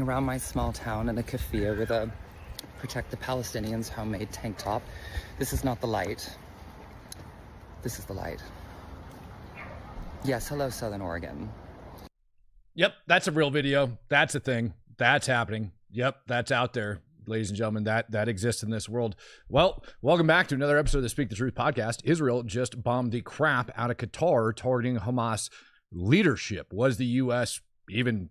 around my small town in a keffiyeh with a Protect the Palestinians homemade tank top. This is not the light. This is the light. Yes, hello, Southern Oregon. Yep, that's a real video. That's a thing. That's happening. Yep, that's out there, ladies and gentlemen. That exists in this world. Well, welcome back to another episode of the Speak the Truth podcast. Israel just bombed the crap out of Qatar, targeting Hamas leadership. Was the U.S. even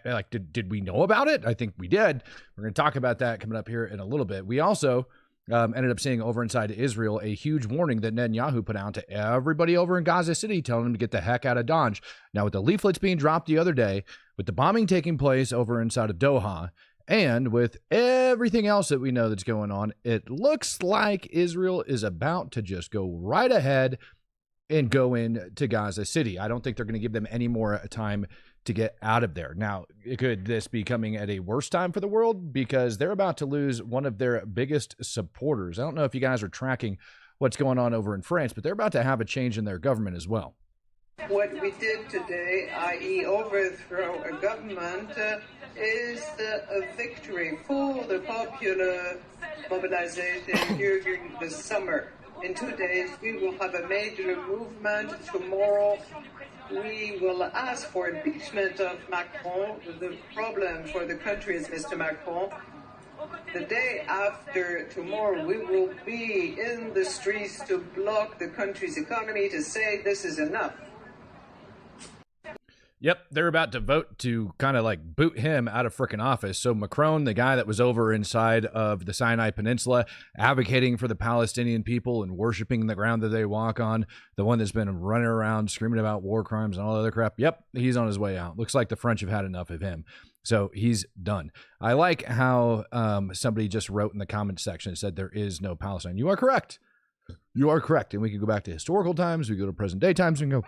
like, did we know about it? I think we did. We're going to talk about that coming up here in a little bit. We also ended up seeing over inside Israel a huge warning that Netanyahu put out to everybody over in Gaza City, telling them to get the heck out of Dodge. Now, with the leaflets being dropped the other day, with the bombing taking place over inside of Doha, and with everything else that we know that's going on, it looks like Israel is about to just go right ahead and go into Gaza City. I don't think they're going to give them any more time to get out of there. Now, could this be coming at a worse time for the world? Because they're about to lose one of their biggest supporters. I don't know if you guys are tracking what's going on over in France, but they're about to have a change in their government as well. What we did today, i.e. overthrow a government, is a victory for the popular mobilization during the summer. In 2 days, we will have a major movement. Tomorrow, we will ask for impeachment of Macron. The problem for the country is Mr. Macron. The day after tomorrow, we will be in the streets to block the country's economy, to say this is enough. Yep, they're about to vote to kind of like boot him out of frickin' office. So Macron, the guy that was over inside of the Sinai Peninsula, advocating for the Palestinian people and worshiping the ground that they walk on, the one that's been running around screaming about war crimes and all that other crap, yep, he's on his way out. Looks like the French have had enough of him. So he's done. I like how somebody just wrote in the comments section and said there is no Palestine. You are correct. You are correct. And we can go back to historical times. We go to present day times. We can go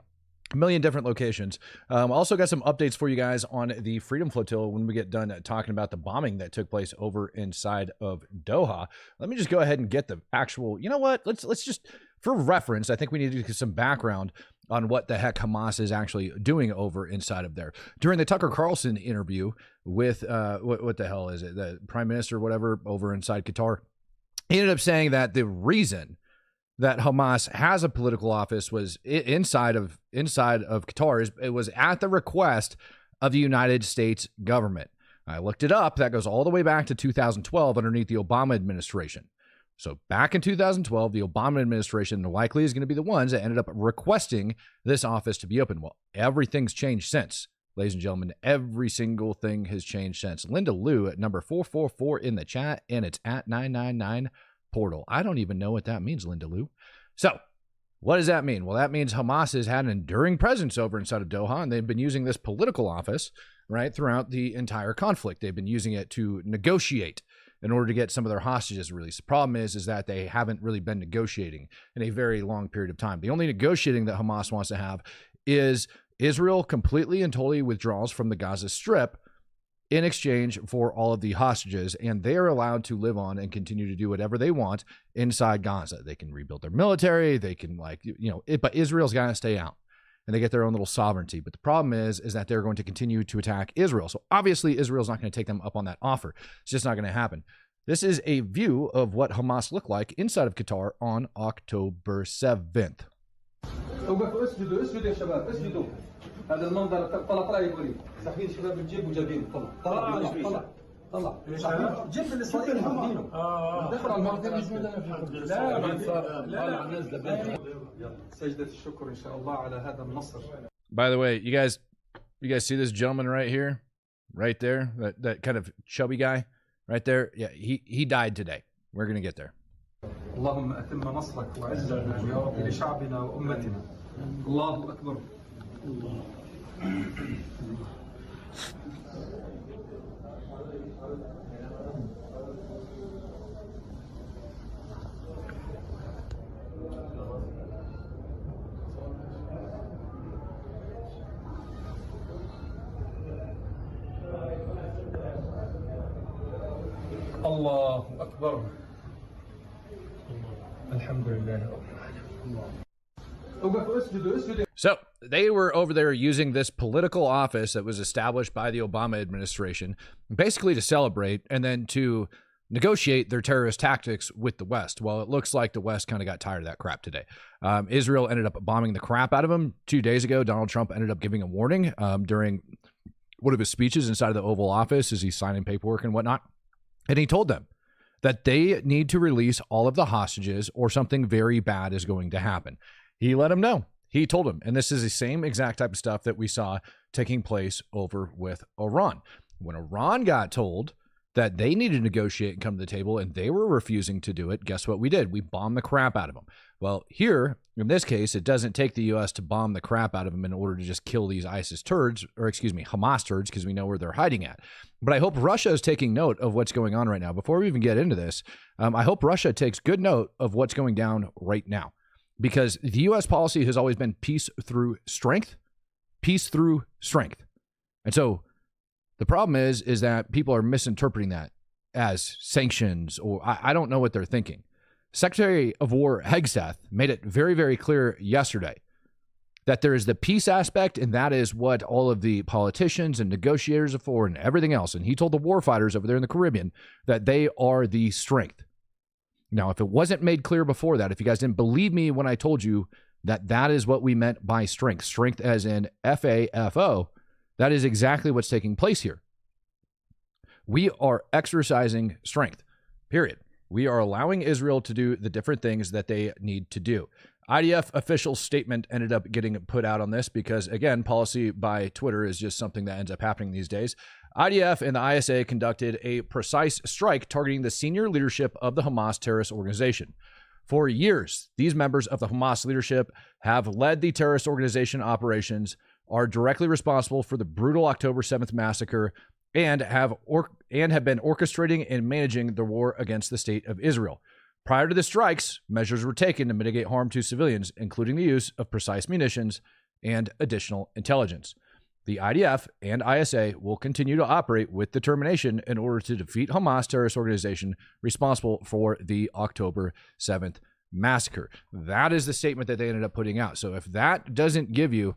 a million different locations. Also got some updates for you guys on the Freedom Flotilla when we get done talking about the bombing that took place over inside of Doha. Let me just go ahead and get the actual, you know what? Let's just, for reference, I think we need to get some background on what the heck Hamas is actually doing over inside of there. During the Tucker Carlson interview with, what the hell is it? The prime minister or whatever over inside Qatar, he ended up saying that the reason that Hamas has a political office was inside of Qatar. It was at the request of the United States government. I looked it up. That goes all the way back to 2012 underneath the Obama administration. So back in 2012, the Obama administration likely is going to be the ones that ended up requesting this office to be open. Well, everything's changed since, ladies and gentlemen. Every single thing has changed since. Linda Lou at number 444 in the chat, and it's at 999 portal. I don't even know what that means, Linda Lou. So what does that mean? Well, that means Hamas has had an enduring presence over inside of Doha, and they've been using this political office, right, throughout the entire conflict. They've been using it to negotiate in order to get some of their hostages released. The problem is that they haven't really been negotiating in a very long period of time. The only negotiating that Hamas wants to have is Israel completely and totally withdraws from the Gaza Strip in exchange for all of the hostages, and they are allowed to live on and continue to do whatever they want inside Gaza. They can rebuild their military, they can, like, you know, but Israel's got to stay out, and they get their own little sovereignty. But the problem is that they're going to continue to attack Israel. So obviously Israel's not going to take them up on that offer. It's just not going to happen. This is a view of what Hamas looked like inside of Qatar on October 7th. هذا المنظر طلع طلع يقولي صحيح شباب الجيب وجابين طلع طلع طلع طلع جيب الاسرائيلي حاطينه دخل على المنطقه لا نازله سجدة الشكر ان شاء الله على هذا النصر. By the way, you guys see this gentleman right here, right there, that kind of chubby guy right there? Yeah, he died today. We're gonna get there. اللهم أتم نصرك وعزك يا رب لشعبنا وأمتنا. الله أكبر. الله أكبر. الحمد لله رب العالمين. So they were over there using this political office that was established by the Obama administration, basically to celebrate and then to negotiate their terrorist tactics with the West. Well, it looks like the West kind of got tired of that crap today. Israel ended up bombing the crap out of them. 2 days ago, Donald Trump ended up giving a warning during one of his speeches inside of the Oval Office as he's signing paperwork and whatnot. And he told them that they need to release all of the hostages or something very bad is going to happen. He let them know. He told them. And this is the same exact type of stuff that we saw taking place over with Iran. When Iran got told that they needed to negotiate and come to the table and they were refusing to do it, guess what we did? We bombed the crap out of them. Well, here, in this case, it doesn't take the U.S. to bomb the crap out of them in order to just kill these Hamas turds, because we know where they're hiding at. But I hope Russia is taking note of what's going on right now. Before we even get into this, I hope Russia takes good note of what's going down right now, because the U.S. policy has always been peace through strength, peace through strength. And so the problem is that people are misinterpreting that as sanctions, or I don't know what they're thinking. Secretary of War Hegseth made it very, very clear yesterday that there is the peace aspect, and that is what all of the politicians and negotiators are for and everything else. And he told the warfighters over there in the Caribbean that they are the strength. Now, if it wasn't made clear before that, if you guys didn't believe me when I told you that that is what we meant by strength, strength as in FAFO, that is exactly what's taking place here. We are exercising strength, period. We are allowing Israel to do the different things that they need to do. IDF official statement ended up getting put out on this because, again, policy by Twitter is just something that ends up happening these days. IDF and the ISA conducted a precise strike targeting the senior leadership of the Hamas terrorist organization. For years, these members of the Hamas leadership have led the terrorist organization operations, are directly responsible for the brutal October 7th massacre, and have been orchestrating and managing the war against the state of Israel. Prior to the strikes, measures were taken to mitigate harm to civilians, including the use of precise munitions and additional intelligence. The IDF and ISA will continue to operate with determination in order to defeat Hamas terrorist organization responsible for the October 7th massacre. That is the statement that they ended up putting out. So if that doesn't give you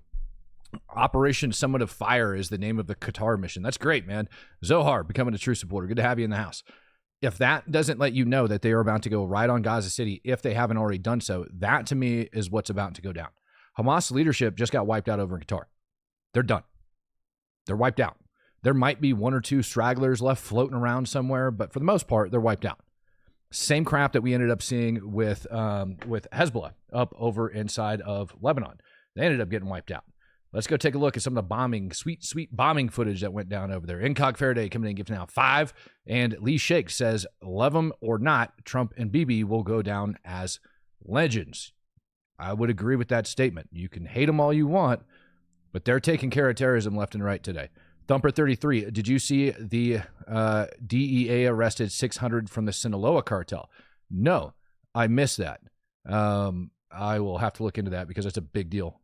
Operation Summit of Fire is the name of the Qatar mission. That's great, man. Zohar, becoming a true supporter. Good to have you in the house. If that doesn't let you know that they are about to go right on Gaza City, if they haven't already done so, that to me is what's about to go down. Hamas leadership just got wiped out over in Qatar. They're done. They're wiped out. There might be one or two stragglers left floating around somewhere, but for the most part, they're wiped out. Same crap that we ended up seeing with Hezbollah up over inside of Lebanon. They ended up getting wiped out. Let's go take a look at some of the bombing, sweet bombing footage that went down over there. Incog Faraday coming in, giving out 5. And Lee Shake says, love them or not, Trump and Bibi will go down as legends. I would agree with that statement. You can hate them all you want, but they're taking care of terrorism left and right today. Thumper 33, did you see the DEA arrested 600 from the Sinaloa cartel? No, I missed that. I will have to look into that because it's a big deal.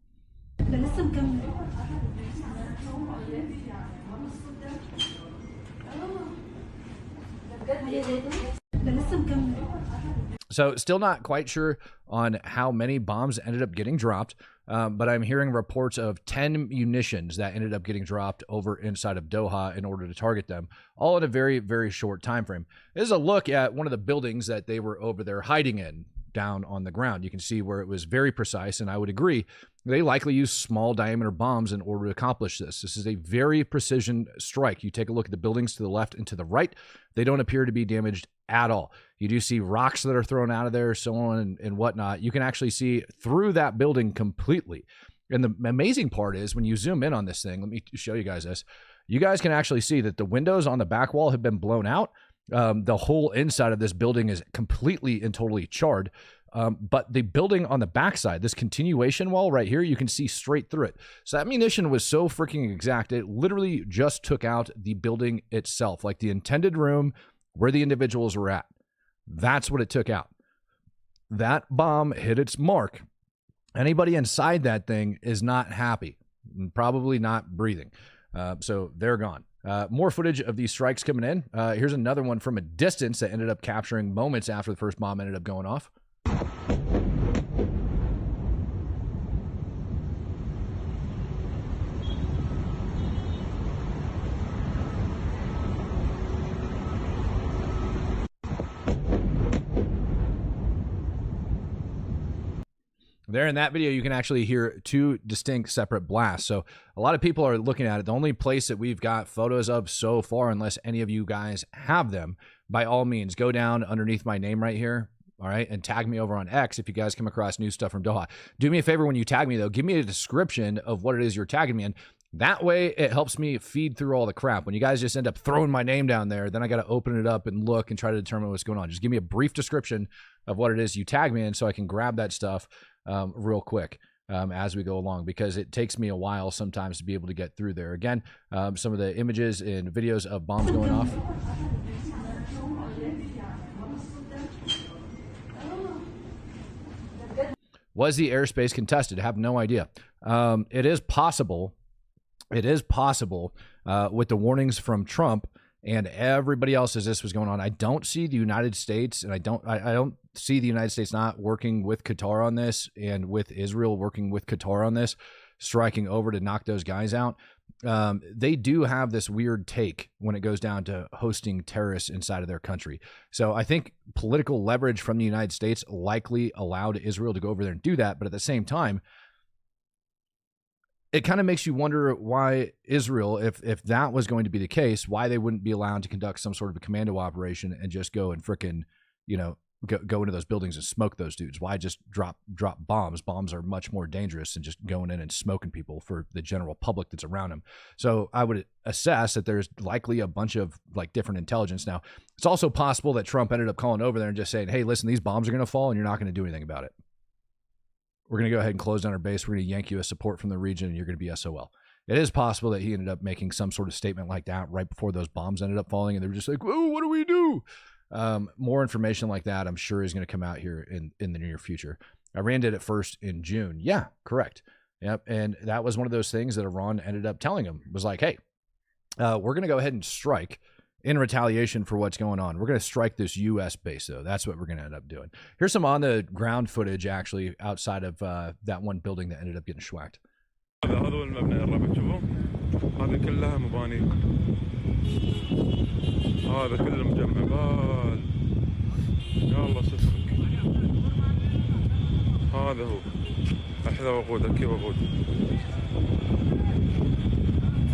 So still not quite sure on how many bombs ended up getting dropped, but I'm hearing reports of 10 munitions that ended up getting dropped over inside of Doha in order to target them, all in a very, very short time frame. This is a look at one of the buildings that they were over there hiding in down on the ground. You can see where it was very precise, and I would agree they likely used small diameter bombs in order to accomplish this. This is a very precision strike. You take a look at the buildings to the left and to the right. They don't appear to be damaged at all. You do see rocks that are thrown out of there, so on and whatnot. You can actually see through that building completely. And the amazing part is when you zoom in on this thing, let me show you guys this. You guys can actually see that the windows on the back wall have been blown out. The whole inside of this building is completely and totally charred. But the building on the backside, this continuation wall right here, you can see straight through it. So that munition was so freaking exact, it literally just took out the building itself, like the intended room where the individuals were at. That's what it took out. That bomb hit its mark. Anybody inside that thing is not happy, probably not breathing. So they're gone. More footage of these strikes coming in. Here's another one from a distance that ended up capturing moments after the first bomb ended up going off. There in that video, you can actually hear two distinct separate blasts. So a lot of people are looking at it. The only place that we've got photos of so far, unless any of you guys have them, by all means, go down underneath my name right here. All right, and tag me over on X if you guys come across new stuff from Doha. Do me a favor when you tag me, though. Give me a description of what it is you're tagging me in. That way, it helps me feed through all the crap. When you guys just end up throwing my name down there, then I got to open it up and look and try to determine what's going on. Just give me a brief description of what it is you tag me in so I can grab that stuff real quick as we go along, because it takes me a while sometimes to be able to get through there. Again, some of the images and videos of bombs going off. Was the airspace contested? I have no idea. It is possible. It is possible with the warnings from Trump and everybody else as this was going on. I don't see the United States, and I don't see the United States not working with Qatar on this, and with Israel working with Qatar on this, striking over to knock those guys out. They do have this weird take when it goes down to hosting terrorists inside of their country. So I think political leverage from the United States likely allowed Israel to go over there and do that. But at the same time, it kind of makes you wonder why Israel, if that was going to be the case, why they wouldn't be allowed to conduct some sort of a commando operation and just go and frickin', you know, go into those buildings and smoke those dudes. Why just drop bombs? Bombs are much more dangerous than just going in and smoking people for the general public that's around them. So I would assess that there's likely a bunch of like different intelligence. Now, it's also possible that Trump ended up calling over there and just saying, hey, listen, these bombs are going to fall and you're not going to do anything about it. We're going to go ahead and close down our base. We're going to yank you a support from the region and you're going to be SOL. It is possible that he ended up making some sort of statement like that right before those bombs ended up falling and they were just like, whoa, what do we do? More information like that, I'm sure, is going to come out here in the near future. Iran did it first in June. Yeah, correct. Yep. And that was one of those things that Iran ended up telling him, was like, hey, we're going to go ahead and strike in retaliation for what's going on. We're going to strike this U.S. base, though. That's what we're going to end up doing. Here's some on the ground footage, actually, outside of that one building that ended up getting schwacked. هذا كله مجمع يا الله سترك هذا هو احذى وقود اكي وقود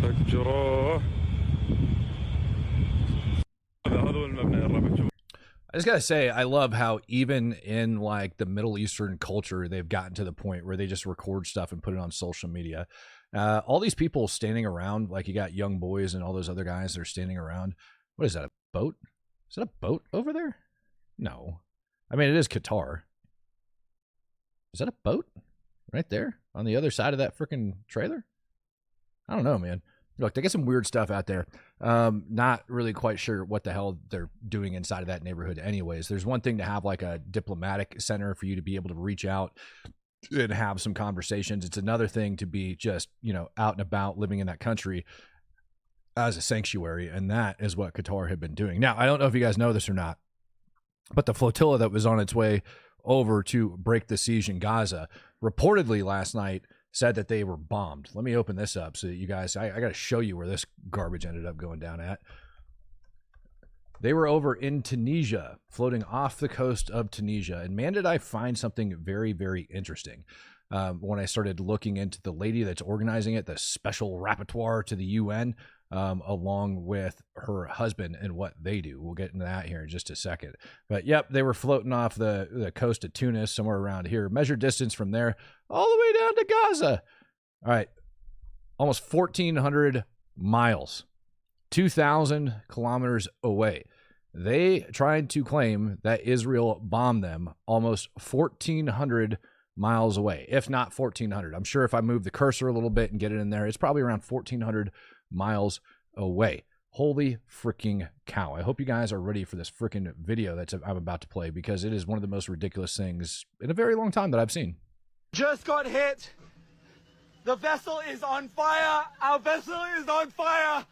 فجروه هذا هو المبنى الرابع. I just gotta say, I love how even in like the Middle Eastern culture, they've gotten to the point where they just record stuff and put it on social media. All these people standing around, like you got young boys and all those other guys that are standing around. What is that, a boat? Is that a boat over there? No. I mean, it is Qatar. Is that a boat? Right there? On the other side of that freaking trailer? I don't know, man. Look, they get some weird stuff out there. Not really quite sure what the hell they're doing inside of that neighborhood anyways. There's one thing to have like a diplomatic center for you to be able to reach out and have some conversations. It's another thing to be just, you know, out and about living in that country as a sanctuary, and that is what Qatar had been doing. Now, I don't know if you guys know this or not, but the flotilla that was on its way over to break the siege in Gaza reportedly last night said that they were bombed. Let me open this up so that you guys, I got to show you where this garbage ended up going down at. They were over in Tunisia, floating off the coast of Tunisia. And man, did I find something very, very interesting. When I started looking into the lady that's organizing it, the special rapporteur to the UN, along with her husband and what they do. We'll get into that here in just a second. But yep, they were floating off the coast of Tunis, somewhere around here. Measured distance from there all the way down to Gaza. All right, almost 1,400 miles, 2,000 kilometers away. They tried to claim that Israel bombed them almost 1,400 miles away, if not 1,400. I'm sure if I move the cursor a little bit and get it in there, it's probably around 1,400 miles away. Holy freaking cow. I hope you guys are ready for this freaking video that I'm about to play, because it is one of the most ridiculous things in a very long time that I've seen. Just got hit. The vessel is on fire. Our vessel is on fire.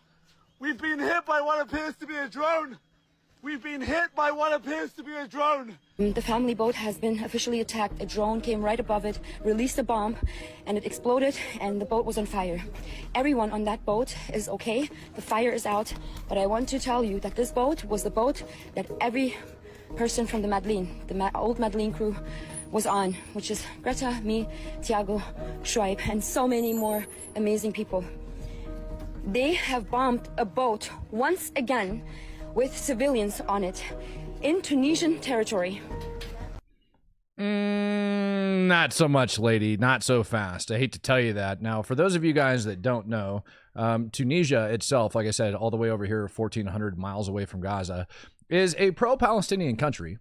We've been hit by what appears to be a drone. We've been hit by what appears to be a drone. The family boat has been officially attacked. A drone came right above it, released a bomb, and it exploded, and the boat was on fire. Everyone on that boat is okay. The fire is out. But I want to tell you that this boat was the boat that every person from the Madeleine, old Madeleine crew, was on, which is Greta, me, Tiago, Schweib, and so many more amazing people. They have bombed a boat once again with civilians on it in Tunisian territory. Not so much, lady. Not so fast. I hate to tell you that. Now, for those of you guys that don't know, Tunisia itself, like I said, all the way over here, 1,400 miles away from Gaza, is a pro-Palestinian country.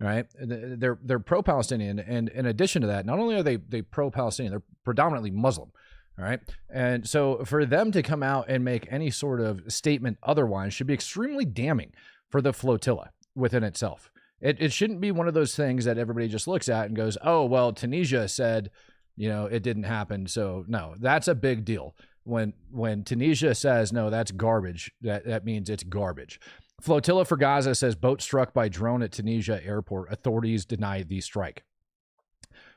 Right, they're pro-Palestinian, and in addition to that, not only are they pro-Palestinian, they're predominantly Muslim. All right, and so for them to come out and make any sort of statement otherwise should be extremely damning for the flotilla within itself. It shouldn't be one of those things that everybody just looks at and goes, "Oh, well, Tunisia said, you know, it didn't happen." So no, that's a big deal. When Tunisia says no, that's garbage. That means it's garbage. Flotilla for Gaza says boat struck by drone at Tunisia airport. Authorities deny the strike.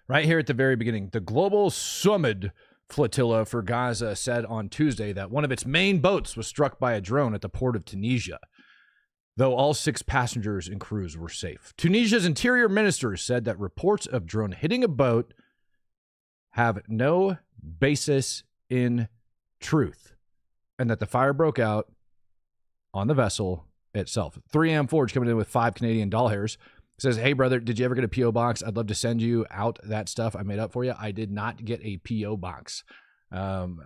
Right here at the very beginning, the Global Summit Flotilla for Gaza said on Tuesday that one of its main boats was struck by a drone at the port of Tunisia, though all 6 passengers and crews were safe. Tunisia's interior minister said that reports of drone hitting a boat have no basis in truth, and that the fire broke out on the vessel itself. 3am Forge coming in with 5 Canadian dollars says, "Hey brother, did you ever get a PO box? I'd love to send you out that stuff I made up for you." I did not get a PO box. I'm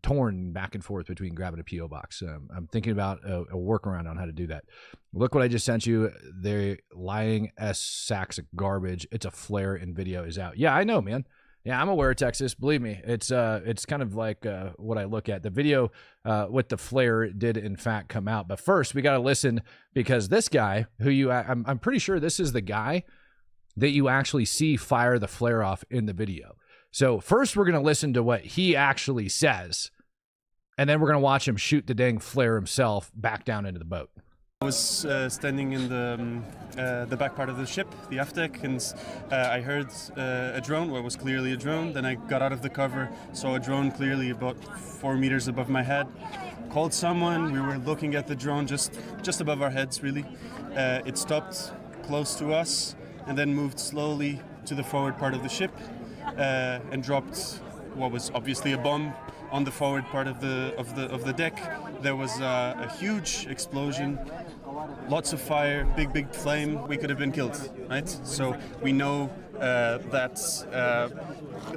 torn back and forth between grabbing a PO box. I'm thinking about a workaround on how to do that. Look what I just sent you. They're lying sacks of garbage. It's a flare and video is out. Yeah, I know, man. Yeah, I'm aware of Texas. Believe me, it's kind of like what I look at. The video with the flare did in fact come out, but first we got to listen, because this guy, who I'm pretty sure this is the guy that you actually see fire the flare off in the video. So first we're gonna listen to what he actually says, and then we're gonna watch him shoot the dang flare himself back down into the boat. I was standing in the back part of the ship, the aft deck, and I heard a drone, what was clearly a drone. Then I got out of the cover, saw a drone clearly about 4 meters above my head. Called someone. We were looking at the drone just above our heads, really. It stopped close to us and then moved slowly to the forward part of the ship and dropped what was obviously a bomb on the forward part of the deck. There was a huge explosion, lots of fire, big flame. We could have been killed, right? So we know that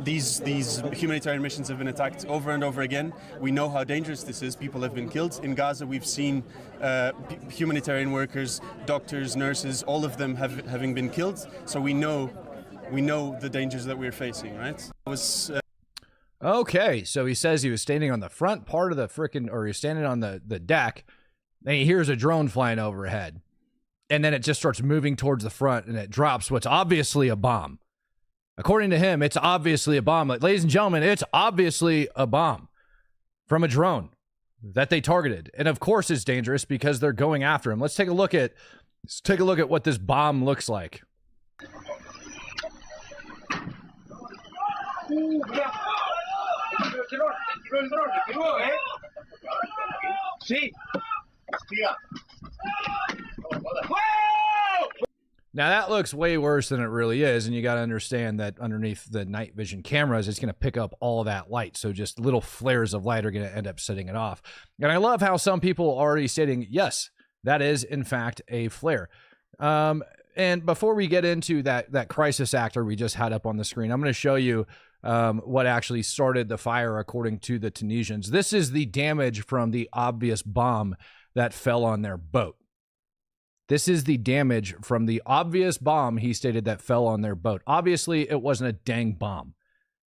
these humanitarian missions have been attacked over and over again. We know how dangerous this is. People have been killed. In Gaza, we've seen humanitarian workers, doctors, nurses, all of them having been killed. So we know the dangers that we're facing, right? Okay, so he says he was standing on the front part of the or he was standing on the deck, and he hears a drone flying overhead. And then it just starts moving towards the front, and it drops what's obviously a bomb. According to him, it's obviously a bomb. Like, ladies and gentlemen, it's obviously a bomb from a drone that they targeted. And of course it's dangerous because they're going after him. Let's take a look at what this bomb looks like. Now that looks way worse than it really is, and you got to understand that underneath the night vision cameras, it's going to pick up all that light, so just little flares of light are going to end up setting it off. And I love how some people are already stating, yes, that is in fact a flare. And before we get into that crisis actor we just had up on the screen, I'm going to show you what actually started the fire according to the Tunisians. This is the damage from the obvious bomb that fell on their boat. This is the damage from the obvious bomb, he stated, that fell on their boat. Obviously, it wasn't a dang bomb.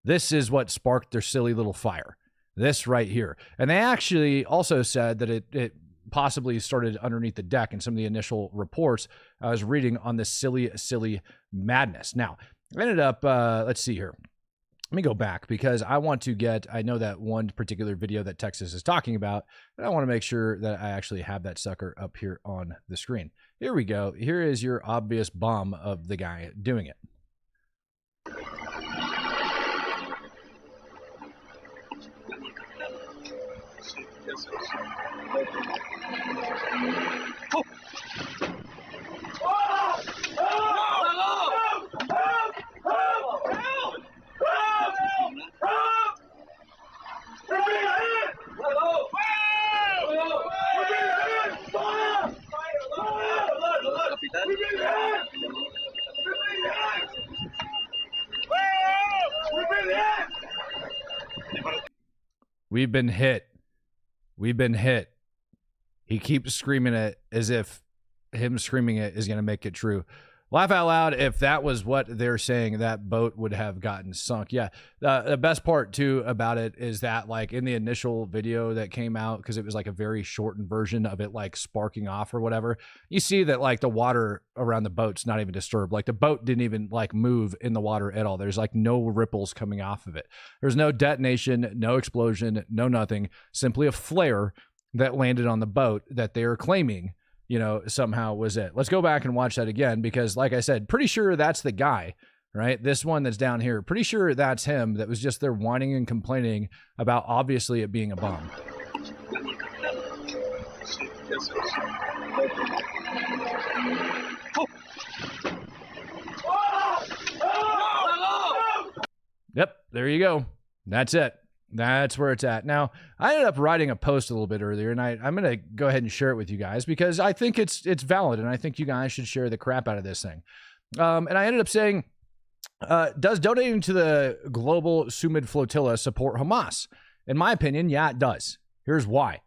This is what sparked their silly little fire. This right here. And they actually also said that it possibly started underneath the deck in some of the initial reports I was reading on this silly madness. Now, I ended up, let's see here. Let me go back because I want to I know that one particular video that Texas is talking about, but I want to make sure that I actually have that sucker up here on the screen. Here we go. Here is your obvious bomb of the guy doing it. We've been hit. We've been hit. He keeps screaming it as if him screaming it is going to make it true. Laugh out loud. If that was what they're saying, that boat would have gotten sunk. Yeah. The best part, too, about it is that, like, in the initial video that came out, because it was, like, a very shortened version of it, like, sparking off or whatever, you see that, like, the water around the boat's not even disturbed. Like, the boat didn't even, like, move in the water at all. There's, like, no ripples coming off of it. There's no detonation, no explosion, no nothing. Simply a flare that landed on the boat that they are claiming, you know, somehow was it. Let's go back and watch that again, because like I said, pretty sure that's the guy, right? This one that's down here, pretty sure that's him that was just there whining and complaining about obviously it being a bomb. Yep, there you go. That's it. That's where it's at. Now, I ended up writing a post a little bit earlier, and I'm going to go ahead and share it with you guys because I think it's valid, and I think you guys should share the crap out of this thing. And I ended up saying, does donating to the global Sumid Flotilla support Hamas? In my opinion, yeah, it does. Here's why.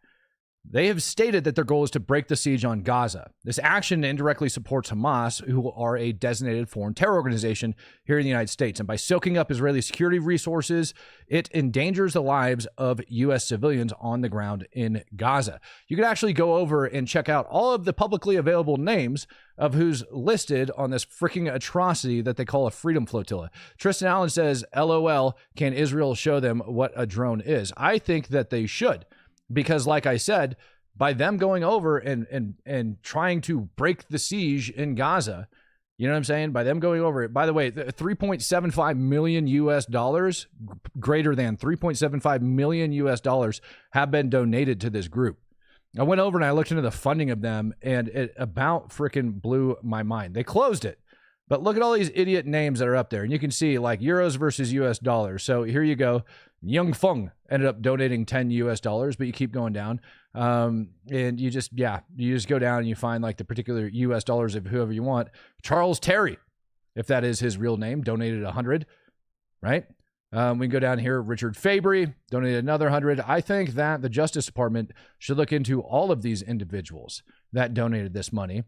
They have stated that their goal is to break the siege on Gaza. This action indirectly supports Hamas, who are a designated foreign terror organization here in the United States. And by soaking up Israeli security resources, it endangers the lives of U.S. civilians on the ground in Gaza. You can actually go over and check out all of the publicly available names of who's listed on this freaking atrocity that they call a freedom flotilla. Tristan Allen says, LOL, can Israel show them what a drone is? I think that they should. Because like I said, by them going over and trying to break the siege in Gaza, you know what I'm saying? By them going over it, by the way, $3.75 million US dollars, greater than $3.75 million US dollars have been donated to this group. I went over and I looked into the funding of them, and it about freaking blew my mind. They closed it. But look at all these idiot names that are up there. And you can see like euros versus US dollars. So here you go. Young Feng ended up donating 10 US dollars, but you keep going down. And you just go down and you find like the particular US dollars of whoever you want. Charles Terry, if that is his real name, donated 100, right? We can go down here. Richard Fabry donated another 100. I think that the Justice Department should look into all of these individuals that donated this money.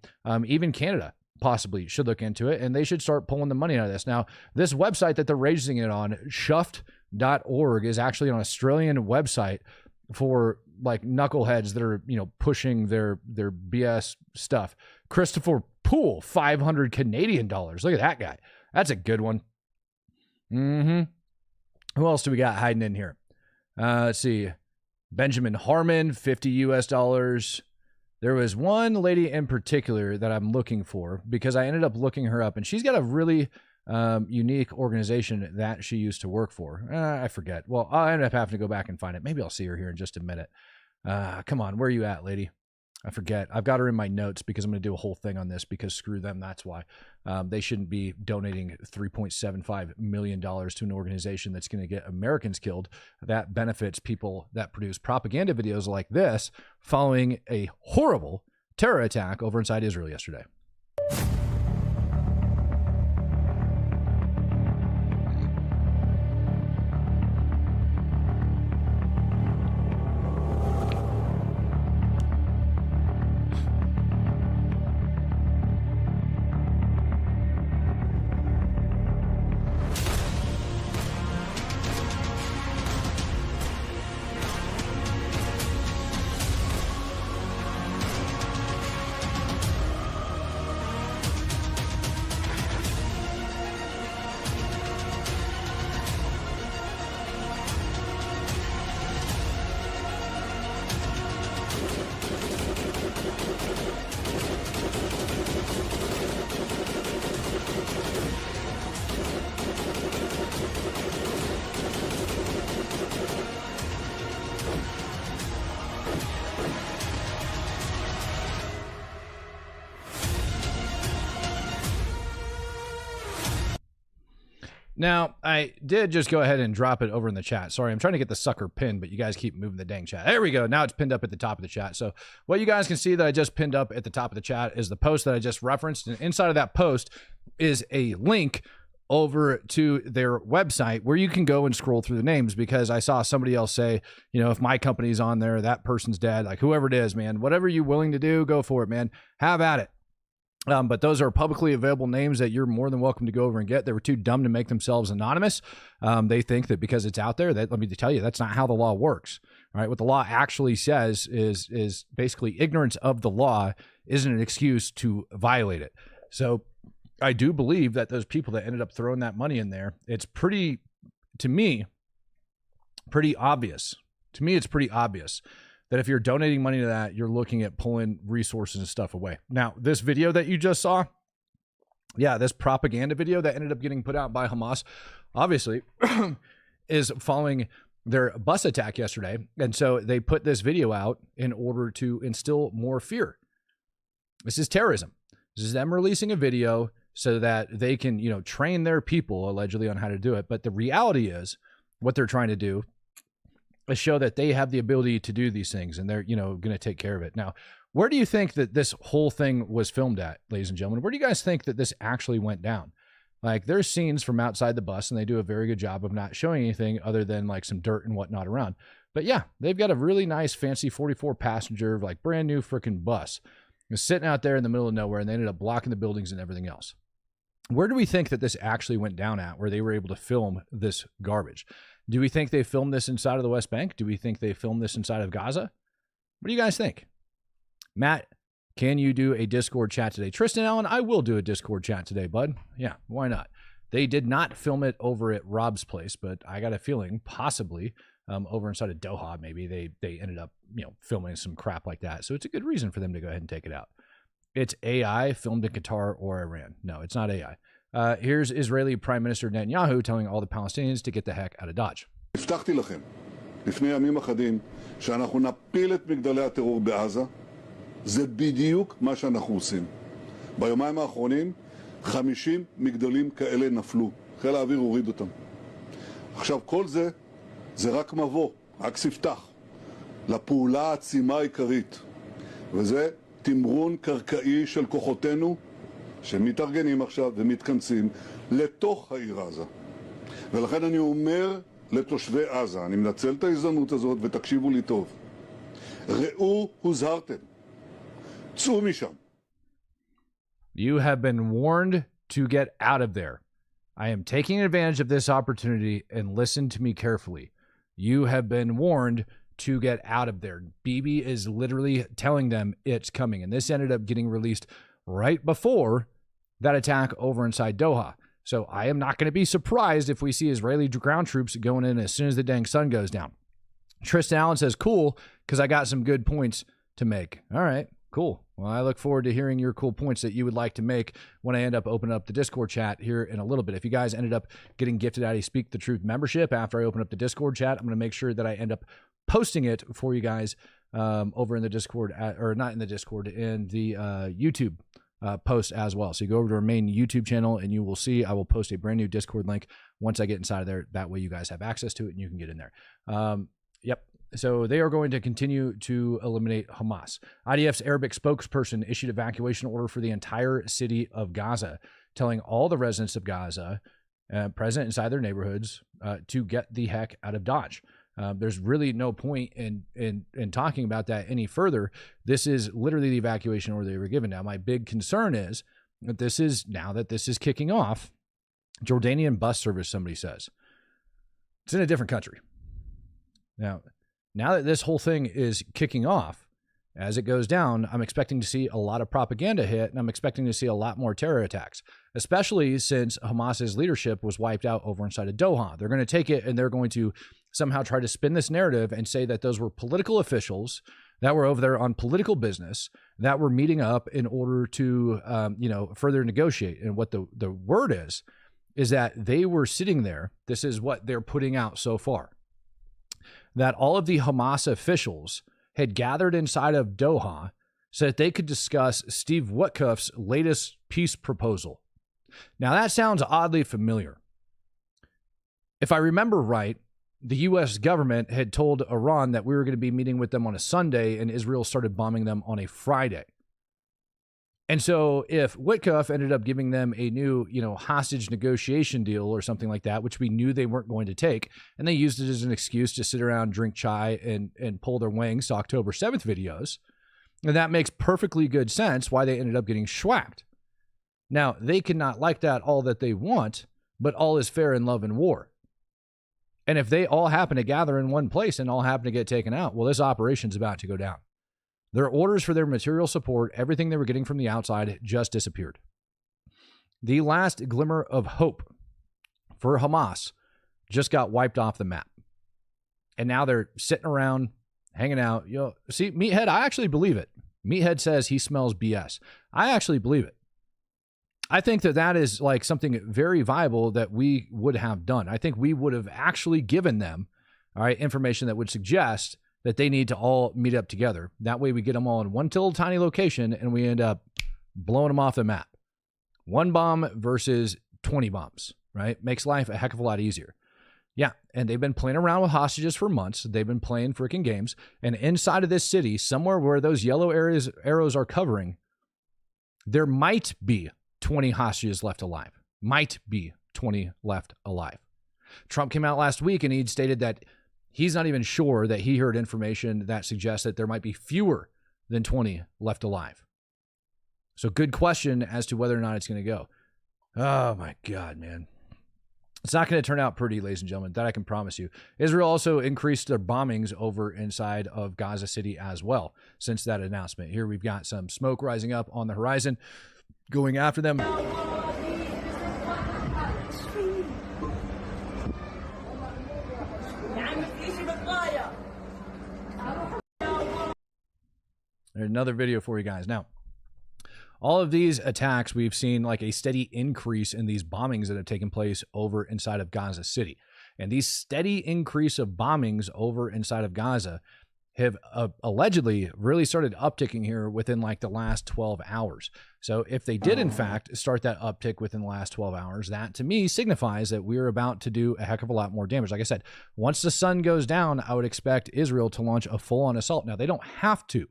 Even Canada possibly should look into it, and they should start pulling the money out of this. Now, this website that they're raising it on, shuft.org, is actually an Australian website for like knuckleheads that are, you know, pushing their BS stuff. Christopher Poole, 500 Canadian dollars. Look at that guy. That's a good one. Who else do we got hiding in here? Let's see. Benjamin Harmon, 50 US dollars. There was one lady in particular that I'm looking for because I ended up looking her up, and she's got a really unique organization that she used to work for. I forget. Well, I'll end up having to go back and find it. Maybe I'll see her here in just a minute. Come on, where are you at, lady? I forget. I've got her in my notes because I'm going to do a whole thing on this because screw them. That's why. They shouldn't be donating $3.75 million to an organization that's going to get Americans killed. That benefits people that produce propaganda videos like this following a horrible terror attack over inside Israel yesterday. Now, I did just go ahead and drop it over in the chat. Sorry, I'm trying to get the sucker pinned, but you guys keep moving the dang chat. There we go. Now it's pinned up at the top of the chat. So what you guys can see that I just pinned up at the top of the chat is the post that I just referenced. And inside of that post is a link over to their website where you can go and scroll through the names, because I saw somebody else say, you know, if my company's on there, that person's dead. Like, whoever it is, man, whatever you're willing to do, go for it, man. Have at it. But those are publicly available names that you're more than welcome to go over and get. They were too dumb to make themselves anonymous. They think that because it's out there, that, let me tell you, that's not how the law works. All right, what the law actually says is basically ignorance of the law isn't an excuse to violate it. So I do believe that those people that ended up throwing that money in there, it's pretty, to me, pretty obvious. To me, it's pretty obvious that if you're donating money to that, you're looking at pulling resources and stuff away. Now, this video that you just saw, yeah, this propaganda video that ended up getting put out by Hamas, obviously, is following their bus attack yesterday. And so they put this video out in order to instill more fear. This is terrorism. This is them releasing a video so that they can, you know, train their people allegedly on how to do it. But the reality is what they're trying to do is show that they have the ability to do these things, and they're, you know, going to take care of it. Now, where do you think that this whole thing was filmed at, ladies and gentlemen? Where do you guys think that this actually went down? Like, there's scenes from outside the bus, and they do a very good job of not showing anything other than like some dirt and whatnot around. But yeah, they've got a really nice, fancy 44 passenger, like brand new freaking bus. It's sitting out there in the middle of nowhere, and they ended up blocking the buildings and everything else. Where do we think that this actually went down at, where they were able to film this garbage? Do we think they filmed this inside of the West Bank? Do we think they filmed this inside of Gaza? What do you guys think? Matt, can you do a Discord chat today? Tristan Allen, I will do a Discord chat today, bud. Yeah, why not? They did not film it over at Rob's place, but I got a feeling possibly over inside of Doha, maybe they ended up, you know, filming some crap like that. So it's a good reason for them to go ahead and take it out. It's AI filmed in Qatar or Iran. No, it's not AI. Here's Israeli Prime Minister Netanyahu telling all the Palestinians to get the heck out of Dodge. הבטחתי לכם לפני ימים אחדים שאנחנו נפיל את מגדלי הטרור בעזה. זה בדיוק מה שאנחנו עושים. ביומיים האחרונים 50 מגדלים כאלה נפלו. חיל האוויר הוריד אותם. עכשיו כל זה רק מבוא, רק ספתח לפעולה העצימה העיקרית. וזה תמרון קרקעי של כוחותינו שמתארגנים עכשיו ומתכנסים לתוך העיר עזה. ולכן אני אומר לתושבי עזה, אני מנצל את ההזדמנות הזאת ותקשיבו לי טוב. ראו הוזהרתם. צאו משם. You have been warned to get out of there. I am taking advantage of this opportunity, and listen to me carefully. You have been warned to get out of there. Bibi is literally telling them it's coming. And this ended up getting released right before that attack over inside Doha. So I am not going to be surprised if we see Israeli ground troops going in as soon as the dang sun goes down. Tristan Allen says, cool, because I got some good points to make. All right, cool. Well, I look forward to hearing your cool points that you would like to make when I end up opening up the Discord chat here in a little bit. If you guys ended up getting gifted out a Speak the Truth membership after I open up the Discord chat, I'm going to make sure that I end up posting it for you guys over in the Discord, or not in the Discord, in the YouTube post as well. So you go over to our main YouTube channel and you will see I will post a brand new Discord link once I get inside of there. That way you guys have access to it and you can get in there. Yep. So they are going to continue to eliminate Hamas. IDF's Arabic spokesperson issued evacuation order for the entire city of Gaza, telling all the residents of Gaza present inside their neighborhoods to get the heck out of Dodge. There's really no point in talking about that any further. This is literally the evacuation order they were given. Now, my big concern is that now that this is kicking off, Jordanian bus service, somebody says, it's in a different country. Now that this whole thing is kicking off, as it goes down, I'm expecting to see a lot of propaganda hit, and I'm expecting to see a lot more terror attacks, especially since Hamas's leadership was wiped out over inside of Doha. They're going to take it and they're going to somehow try to spin this narrative and say that those were political officials that were over there on political business that were meeting up in order to, further negotiate. And what the word is that they were sitting there. This is what they're putting out so far, that all of the Hamas officials had gathered inside of Doha so that they could discuss Steve Witkoff's latest peace proposal. Now, that sounds oddly familiar. If I remember right, the U.S. government had told Iran that we were going to be meeting with them on a Sunday, and Israel started bombing them on a Friday. And so if Witkoff ended up giving them a new, hostage negotiation deal or something like that, which we knew they weren't going to take, and they used it as an excuse to sit around, drink chai, and pull their wings to October 7th videos, and that makes perfectly good sense why they ended up getting schwacked. Now, they cannot like that all that they want, but all is fair in love and war. And if they all happen to gather in one place and all happen to get taken out, well, this operation's about to go down. Their orders for their material support, everything they were getting from the outside, just disappeared. The last glimmer of hope for Hamas just got wiped off the map. And now they're sitting around, hanging out. See, Meathead, I actually believe it. Meathead says he smells BS. I actually believe it. I think that is like something very viable that we would have done. I think we would have actually given them, all right, information that would suggest that they need to all meet up together. That way we get them all in one little tiny location and we end up blowing them off the map. One bomb versus 20 bombs, right? Makes life a heck of a lot easier. Yeah, and they've been playing around with hostages for months. They've been playing freaking games. And inside of this city, somewhere where those yellow arrows are covering, there might be 20 hostages left alive. Might be 20 left alive. Trump came out last week and he'd stated that he's not even sure that he heard information that suggests that there might be fewer than 20 left alive. So good question as to whether or not it's going to go. Oh my God, man. It's not going to turn out pretty, ladies and gentlemen. That I can promise you. Israel also increased their bombings over inside of Gaza City as well since that announcement. Here we've got some smoke rising up on the horizon, going after them. There's another video for you guys. Now, all of these attacks, we've seen like a steady increase in these bombings that have taken place over inside of Gaza City. And these steady increase of bombings over inside of Gaza have allegedly really started upticking here within like the last 12 hours. So if they did, in fact, start that uptick within the last 12 hours, that to me signifies that we're about to do a heck of a lot more damage. Like I said, once the sun goes down, I would expect Israel to launch a full-on assault. Now, they don't have to.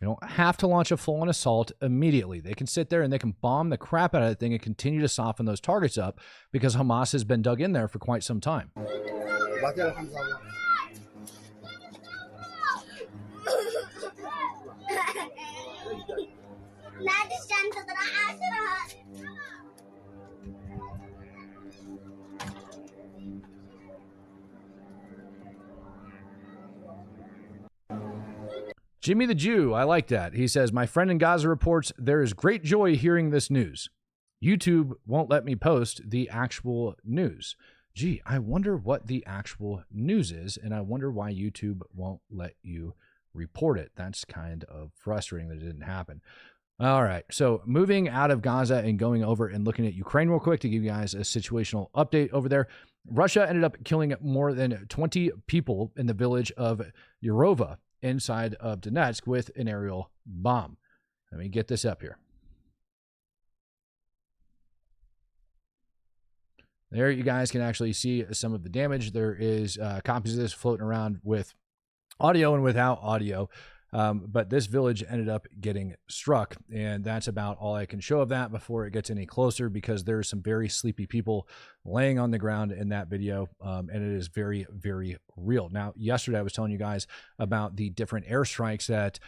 They don't have to launch a full-on assault immediately. They can sit there and they can bomb the crap out of that thing and continue to soften those targets up because Hamas has been dug in there for quite some time. Jimmy the Jew, I like that. He says, my friend in Gaza reports there is great joy hearing this news. YouTube won't let me post the actual news. Gee, I wonder what the actual news is, and I wonder why YouTube won't let you report it. That's kind of frustrating that it didn't happen. All right, so moving out of Gaza and going over and looking at Ukraine real quick to give you guys a situational update over there. Russia ended up killing more than 20 people in the village of Urova inside of Donetsk with an aerial bomb. Let me get this up here. There you guys can actually see some of the damage. There is copies of this floating around with audio and without audio. But this village ended up getting struck, and that's about all I can show of that before it gets any closer, because there's some very sleepy people laying on the ground in that video, and it is very, very real. Now, yesterday I was telling you guys about the different airstrikes that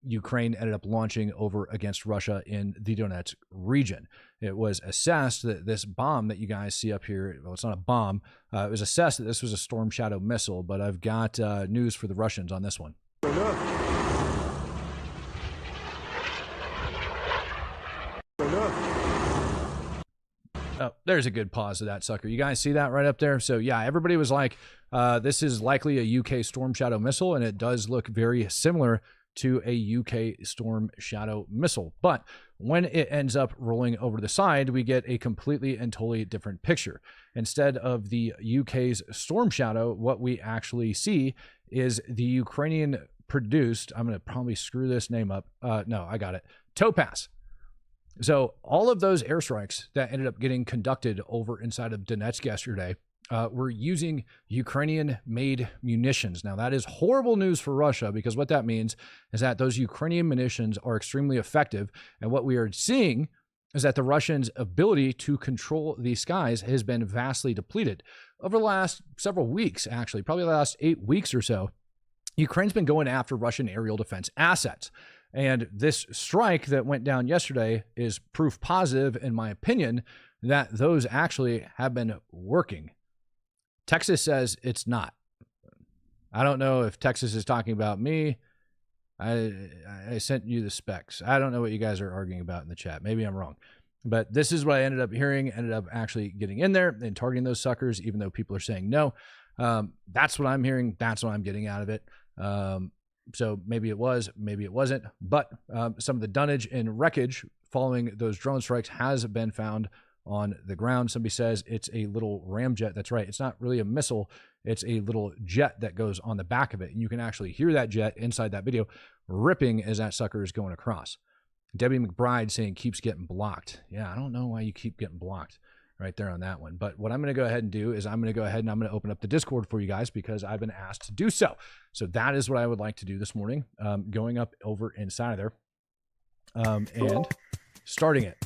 Ukraine ended up launching over against Russia in the Donetsk region. It was assessed that this bomb that you guys see up here, well, it's not a bomb, it was assessed that this was a Storm Shadow missile, but I've got news for the Russians on this one. Oh, there's a good pause of that sucker. You guys see that right up there? So yeah, everybody was like, this is likely a UK Storm Shadow missile, and it does look very similar to a UK Storm Shadow missile. But when it ends up rolling over the side, we get a completely and totally different picture. Instead of the UK's Storm Shadow, what we actually see is the Ukrainian produced, I'm going to probably screw this name up. No, I got it. Topaz. So all of those airstrikes that ended up getting conducted over inside of Donetsk yesterday, were using Ukrainian-made munitions. Now, that is horrible news for Russia, because what that means is that those Ukrainian munitions are extremely effective. And what we are seeing is that the Russians' ability to control the skies has been vastly depleted. Over the last several weeks, actually, probably the last 8 weeks or so, Ukraine's been going after Russian aerial defense assets. And this strike that went down yesterday is proof positive, in my opinion, that those actually have been working. Texas says it's not. I don't know if Texas is talking about me. I sent you the specs. I don't know what you guys are arguing about in the chat. Maybe I'm wrong. But this is what I ended up hearing, ended up actually getting in there and targeting those suckers, even though people are saying no. That's what I'm hearing. That's what I'm getting out of it. So maybe it was, maybe it wasn't. But some of the dunnage and wreckage following those drone strikes has been found on the ground. Somebody says it's a little ramjet. That's right. It's not really a missile. It's a little jet that goes on the back of it. And you can actually hear that jet inside that video ripping as that sucker is going across. Debbie McBride saying keeps getting blocked. Yeah, I don't know why you keep getting blocked right there on that one. But what I'm going to go ahead and do is I'm going to go ahead and I'm going to open up the Discord for you guys, because I've been asked to do so. So that is what I would like to do this morning, going up over inside of there and starting it.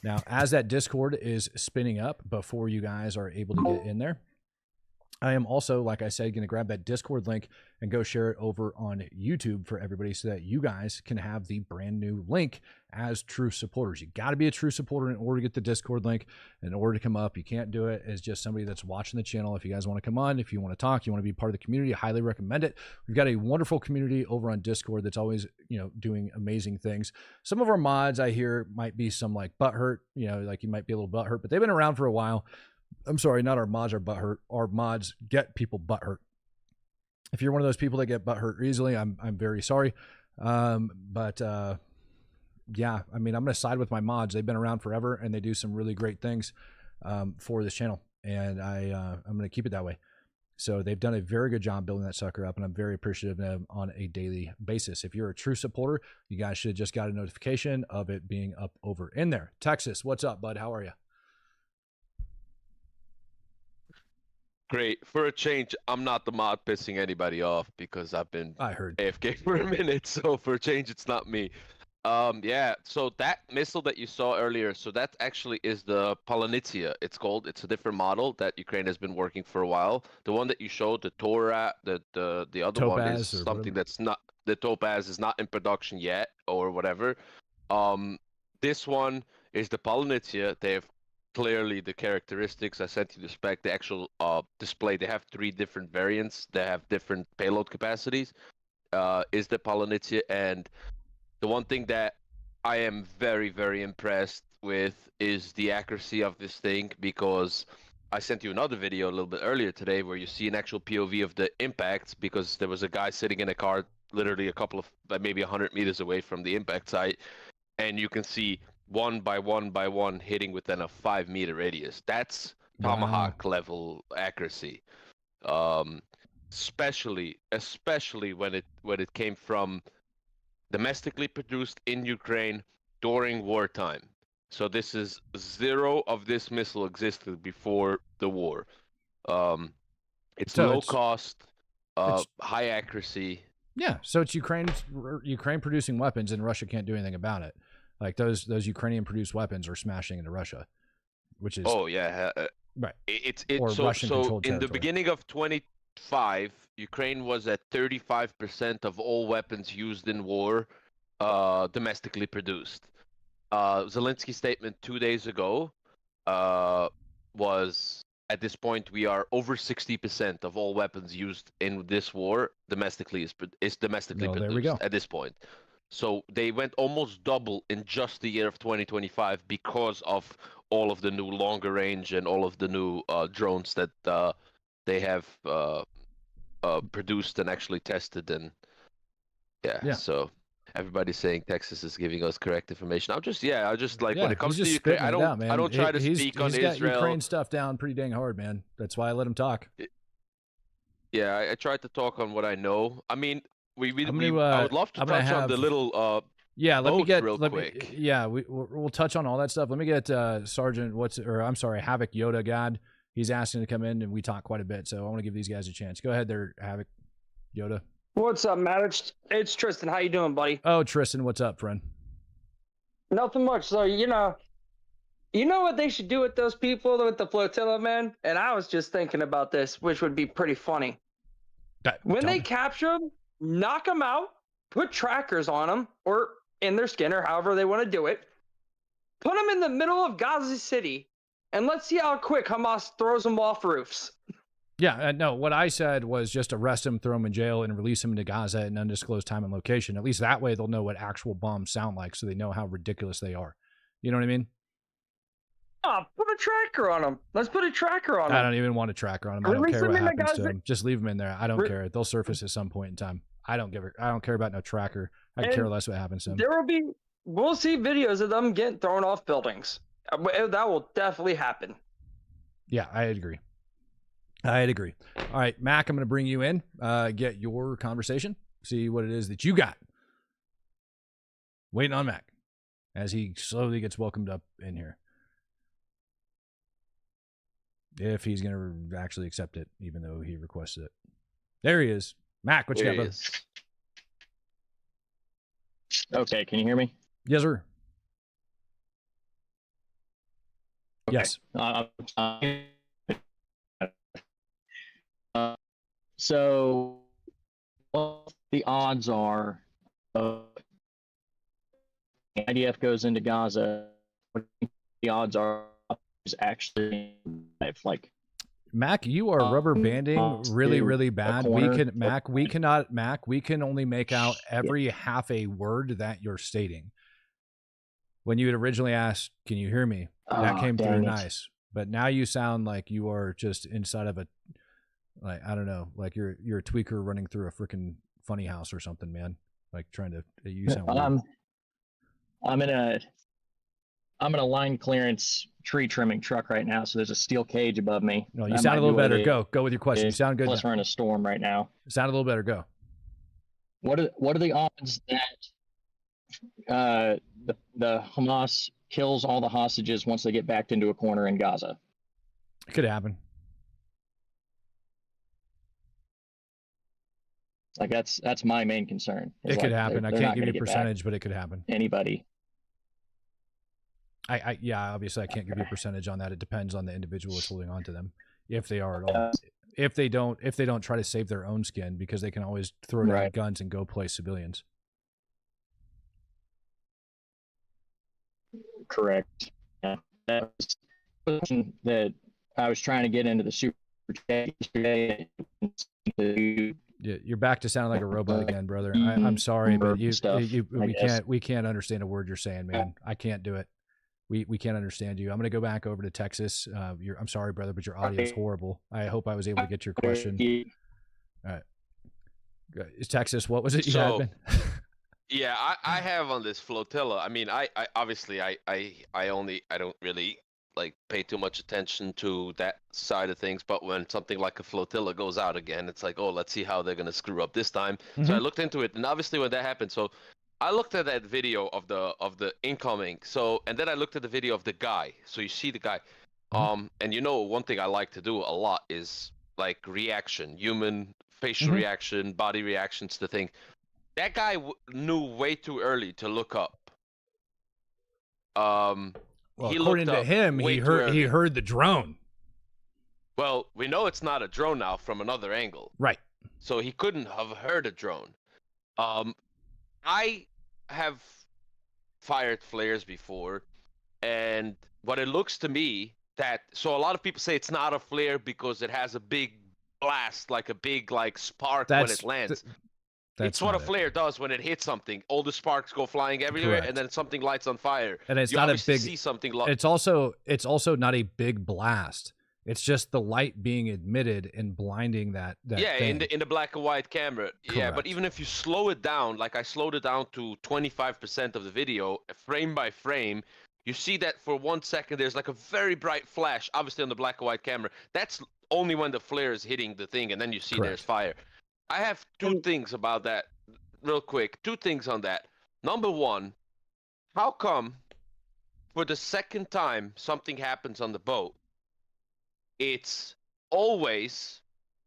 Now, as that Discord is spinning up before you guys are able to get in there, I am also, like I said, going to grab that Discord link and go share it over on YouTube for everybody so that you guys can have the brand new link as true supporters. You got to be a true supporter in order to get the Discord link, in order to come up. You can't do it as just somebody that's watching the channel. If you guys want to come on, if you want to talk, you want to be part of the community, I highly recommend it. We've got a wonderful community over on Discord that's always, doing amazing things. Some of our mods I hear might be some like butthurt, like you might be a little butthurt, but they've been around for a while. I'm sorry, not our mods are butthurt. Our mods get people butthurt. If you're one of those people that get butthurt easily, I'm very sorry. Yeah, I mean, I'm going to side with my mods. They've been around forever and they do some really great things for this channel. And I'm going to keep it that way. So they've done a very good job building that sucker up, and I'm very appreciative of them on a daily basis. If you're a true supporter, you guys should have just got a notification of it being up over in there. Texas, what's up, bud? How are you? Great. For a change, I'm not the mod pissing anybody off because I've been AFK for a minute. So for a change, it's not me. Yeah, so that missile that you saw earlier, so that actually is the Polonitsia. It's called. It's a different model that Ukraine has been working for a while. The one that you showed, the Torah, the other Topaz one is something whatever. that's not, the Topaz is not in production yet or whatever. This one is the Polonitsia. They have clearly the characteristics. I sent you the spec, the actual display. They have 3 different variants. They have different payload capacities. Is the Polonitsia, and the one thing that I am very, very impressed with is the accuracy of this thing, because I sent you another video a little bit earlier today where you see an actual POV of the impact, because there was a guy sitting in a car literally a couple of, maybe 100 meters away from the impact site, and you can see one by one by one hitting within a 5-meter radius. That's tomahawk level accuracy. Especially when it came from domestically produced in Ukraine during wartime. So this is 0 of this missile existed before the war. It's So low it's- cost, high accuracy. Yeah, so it's Ukraine producing weapons, and Russia can't do anything about it. Like those Ukrainian produced weapons are smashing into Russia, which is right. It's or so Russian so controlled in the territory. beginning of 25, Ukraine was at 35% of all weapons used in war, domestically produced. Zelensky's statement 2 days ago was, at this point, we are over 60% of all weapons used in this war domestically is domestically produced. There we go. At this point. So they went almost double in just the year of 2025 because of all of the new longer range and all of the new drones that they have produced and actually tested. And yeah, so everybody's saying Texas is giving us correct information. I just like when it comes to Ukraine, I don't try to speak on Israel. He's got Ukraine Israel. stuff down pretty dang hard, man. That's why I let him talk. Yeah, I tried to talk on what I know. I mean, I would love to I'm gonna touch on have- the little Yeah, let me boats get real let quick. Me, yeah, we'll touch on all that stuff. Let me get Sergeant Havoc Yoda God He's asking to come in, and we talk quite a bit, so I want to give these guys a chance. Go ahead there, Havoc, Yoda. What's up, Matt? It's Tristan. How you doing, buddy? Oh, Tristan, what's up, friend? Nothing much. So, you know what they should do with those people with the flotilla, man? And I was just thinking about this, which would be pretty funny. When they capture them, knock them out, put trackers on them, or in their skin, or however they want to do it. Put them in the middle of Gaza City, and let's see how quick Hamas throws them off roofs. Yeah, no, what I said was just arrest him, throw him in jail, and release him into Gaza at an undisclosed time and location. At least that way they'll know what actual bombs sound like, so they know how ridiculous they are. You know what I mean? Oh, put a tracker on them. Let's put a tracker on them. I don't even want a tracker on him. I don't care what happens to him. Just leave him in there. I don't care. They'll surface at some point in time. I don't care about no tracker. I care less what happens to him. We'll see videos of them getting thrown off buildings. That will definitely happen. Yeah, I'd agree. All right, Mac, I'm going to bring you in, get your conversation, see what it is that you got. Waiting on Mac as he slowly gets welcomed up in here. If he's going to actually accept it, even though he requested it. There he is. Mac, what you got, brother? Okay, can you hear me? Yes, sir. Okay. Yes. So, what the odds are the IDF goes into Gaza? What the odds are is actually like Mac, you are rubber banding really bad. We can only make out every half a word that you're stating. When you had originally asked, "Can you hear me?" That came through nice, but now you sound like you are just inside of a, like, I don't know, like you're a tweaker running through a freaking funny house or something, man. Like trying to, you sound weird. I'm in a line clearance tree trimming truck right now, so there's a steel cage above me. No, you sound a little better. Go with your question. You sound good. Plus, we're in a storm right now. Sound a little better. Go. What are the odds that the Hamas kills all the hostages once they get backed into a corner in Gaza? It could happen. Like that's my main concern. It could happen. I can't give you a percentage, but it could happen. Anybody. Yeah, obviously I can't give you a percentage on that. It depends on the individual that's holding on to them, if they are at all. If they don't try to save their own skin, because they can always throw down guns and go play civilians. Correct. Yeah. That was the question that I was trying to get into the super chat yesterday. Yeah, you're back to sounding like a robot again, brother. I'm sorry, but we can't understand a word you're saying, man. I can't do it. We can't understand you. I'm going to go back over to Texas. I'm sorry, brother, but your audio is horrible. I hope I was able to get your question. All right. Is Texas, what was it you had? Yeah, I have on this flotilla. I mean, I obviously I don't really like pay too much attention to that side of things, but when something like a flotilla goes out again, it's like, oh, let's see how they're going to screw up this time. So I looked into it, and obviously when that happened, so I looked at that video of the incoming. So, and then I looked at the video of the guy. So you see the guy. And you know, one thing I like to do a lot is like reaction, human facial reaction, body reactions to things. That guy knew way too early to look up. Well, according to him, he heard the drone. Well, we know it's not a drone now from another angle. Right. So he couldn't have heard a drone. I have fired flares before, and what it looks to me so a lot of people say it's not a flare because it has a big blast, like a big spark when it lands. It's what a flare does when it hits something. All the sparks go flying everywhere, and then something lights on fire. And it's not a big. See something. It's also not a big blast. It's just the light being emitted and blinding that thing. in the black and white camera. Correct. Yeah, but even if you slow it down, like I slowed it down to 25% of the video, frame by frame, you see that for 1 second there's like a very bright flash, obviously on the black and white camera. That's only when the flare is hitting the thing, and then you see there's fire. I have two things about that, real quick. 2 things on that. Number one, how come for the second time something happens on the boat, it's always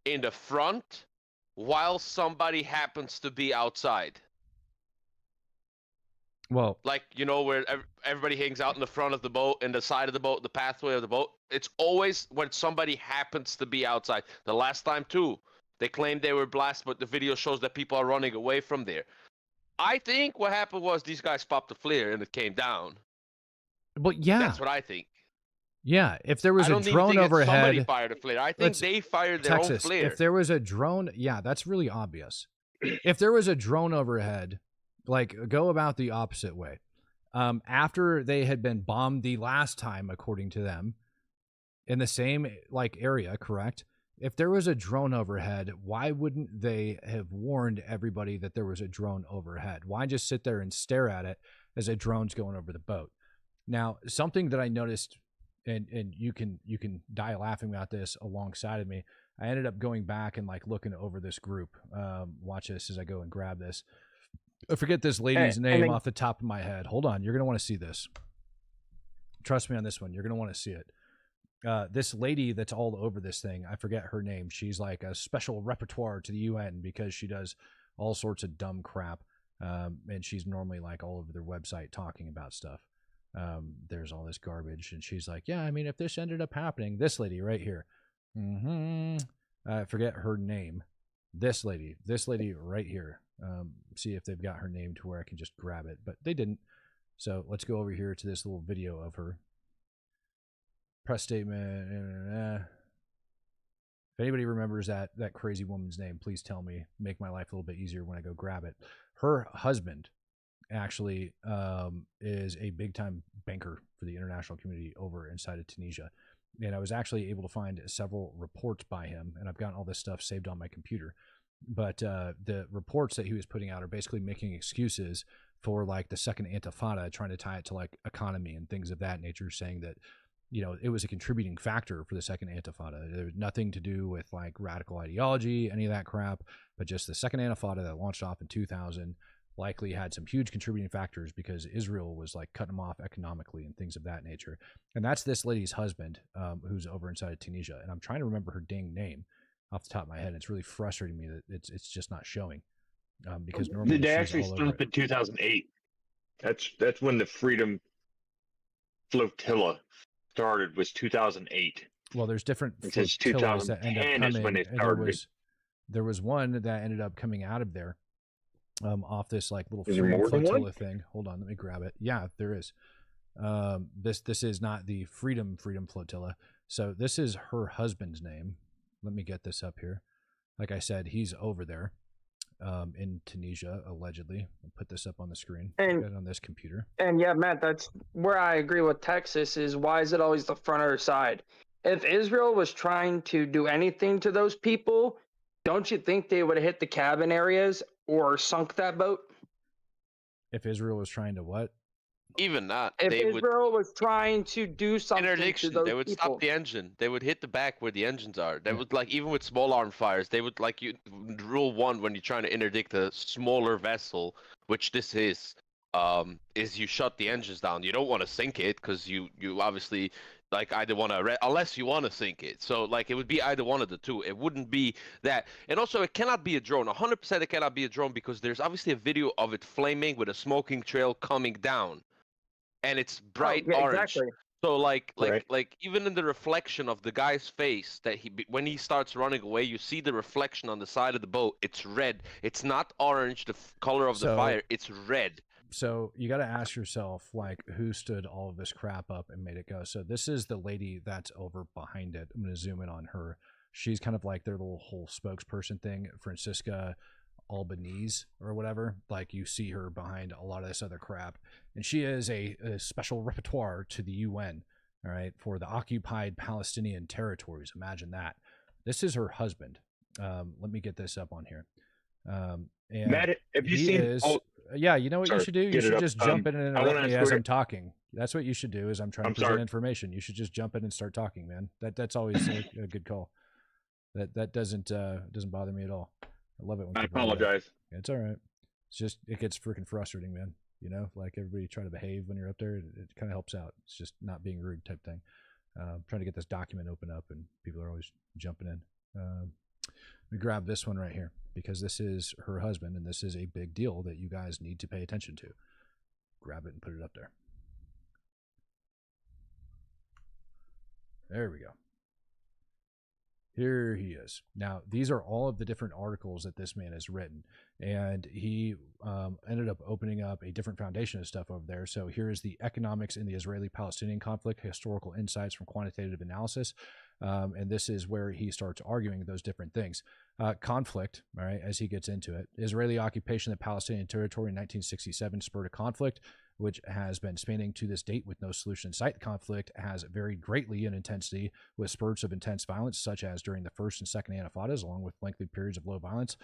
in the front while somebody happens to be outside. Well, like, you know, where everybody hangs out in the front of the boat and the side of the boat, the pathway of the boat. It's always when somebody happens to be outside. The last time too, they claimed they were blasted, but the video shows that people are running away from there. I think what happened was these guys popped a flare and it came down. But yeah, that's what I think. Yeah, if there was I a don't drone think overhead, somebody fired a flare. I think they fired their own flare. If there was a drone, yeah, that's really obvious. If there was a drone overhead, like, go about the opposite way. After they had been bombed the last time, according to them, in the same like area, correct? If there was a drone overhead, why wouldn't they have warned everybody that there was a drone overhead? Why just sit there and stare at it as a drone's going over the boat? Now, something that I noticed, and you can die laughing about this alongside of me. I ended up going back and like looking over this group. Watch this as I go and grab this. I forget this lady's name off the top of my head. Hold on, you're gonna want to see this. Trust me on this one. You're gonna want to see it. This lady that's all over this thing, I forget her name. She's like a special repertoire to the UN because she does all sorts of dumb crap. And she's normally like all over their website talking about stuff. There's all this garbage. And she's like, yeah, I mean, if this ended up happening, this lady right here. I forget her name. This lady right here. See if they've got her name to where I can just grab it, but they didn't. So let's go over here to this little video of her. Press statement. If anybody remembers that crazy woman's name, please tell me. Make my life a little bit easier when I go grab it. Her husband actually is a big-time banker for the international community over inside of Tunisia. And I was actually able to find several reports by him, and I've got all this stuff saved on my computer. But the reports that he was putting out are basically making excuses for like the second Intifada, trying to tie it to like economy and things of that nature, saying that, you know, it was a contributing factor for the second Intifada. There was nothing to do with like radical ideology, any of that crap, but just the second Intifada that launched off in 2000 likely had some huge contributing factors because Israel was like cutting them off economically and things of that nature. And that's this lady's husband, who's over inside of Tunisia. And I'm trying to remember her dang name off the top of my head. It's really frustrating me that it's just not showing, because normally they actually stopped in 2008. That's when the Freedom Flotilla started, was 2008. Well, there's different flotillas 2010 that end up coming. is when they started. There was one that ended up coming out of there, off this like little Freedom Flotilla thing. Hold on, let me grab it. Yeah, there is. This is not the Freedom Flotilla. So this is her husband's name. Let me get this up here. Like I said, he's over there in Tunisia, allegedly. I'll put this up on the screen. And get it on this computer. And yeah, Matt, that's where I agree with Texas is why is it always the front or side? If Israel was trying to do anything to those people, don't you think they would have hit the cabin areas or sunk that boat? If Israel was trying to what? Even that. If Israel was trying to do something interdiction, to those they would people. stop the engine. They would hit the back where the engines are. They would, like, even with small arm fires, they would, like, rule one when you're trying to interdict a smaller vessel, which this is you shut the engines down. You don't want to sink it because you obviously like either want to unless you want to sink it. So like it would be either one of the two. It wouldn't be that. And also it cannot be a drone. 100% it cannot be a drone because there's obviously a video of it flaming with a smoking trail coming down. And it's bright orange. Exactly. So like even in the reflection of the guy's face that when he starts running away, you see the reflection on the side of the boat. It's red. It's not orange, the color of the fire. It's red. So you got to ask yourself, like, who stood all of this crap up and made it go? So this is the lady that's over behind it. I'm going to zoom in on her. She's kind of like their little whole spokesperson thing, Francisca Albanese or whatever. Like you see her behind a lot of this other crap, and she is a special repertoire to the UN, all right, for the occupied Palestinian territories. Imagine that. This is her husband. Let me get this up on here. And Matt, have you seen? Yeah, you know what you should do? You should just jump in and interrupt me as I'm talking. That's what you should do. Is I'm trying to present information. You should just jump in and start talking, man. That's always a good call. That doesn't bother me at all. I love it when I apologize. It's all right. It's just it gets freaking frustrating, man. You know, like everybody try to behave when you're up there. It kind of helps out. It's just not being rude type thing. Trying to get this document open up, and people are always jumping in. Let me grab this one right here, because this is her husband, and this is a big deal that you guys need to pay attention to. Grab it and put it up there. There we go. Here he is. Now, these are all of the different articles that this man has written, and he ended up opening up a different foundation of stuff over there. So here is the Economics in the Israeli-Palestinian Conflict, Historical Insights from Quantitative Analysis, and this is where he starts arguing those different things. Conflict, all right, as he gets into it. Israeli occupation of the Palestinian territory in 1967 spurred a conflict which has been spanning to this date with no solution in sight. The conflict has varied greatly in intensity, with spurts of intense violence, such as during the first and second Intifadas, along with lengthy periods of low violence,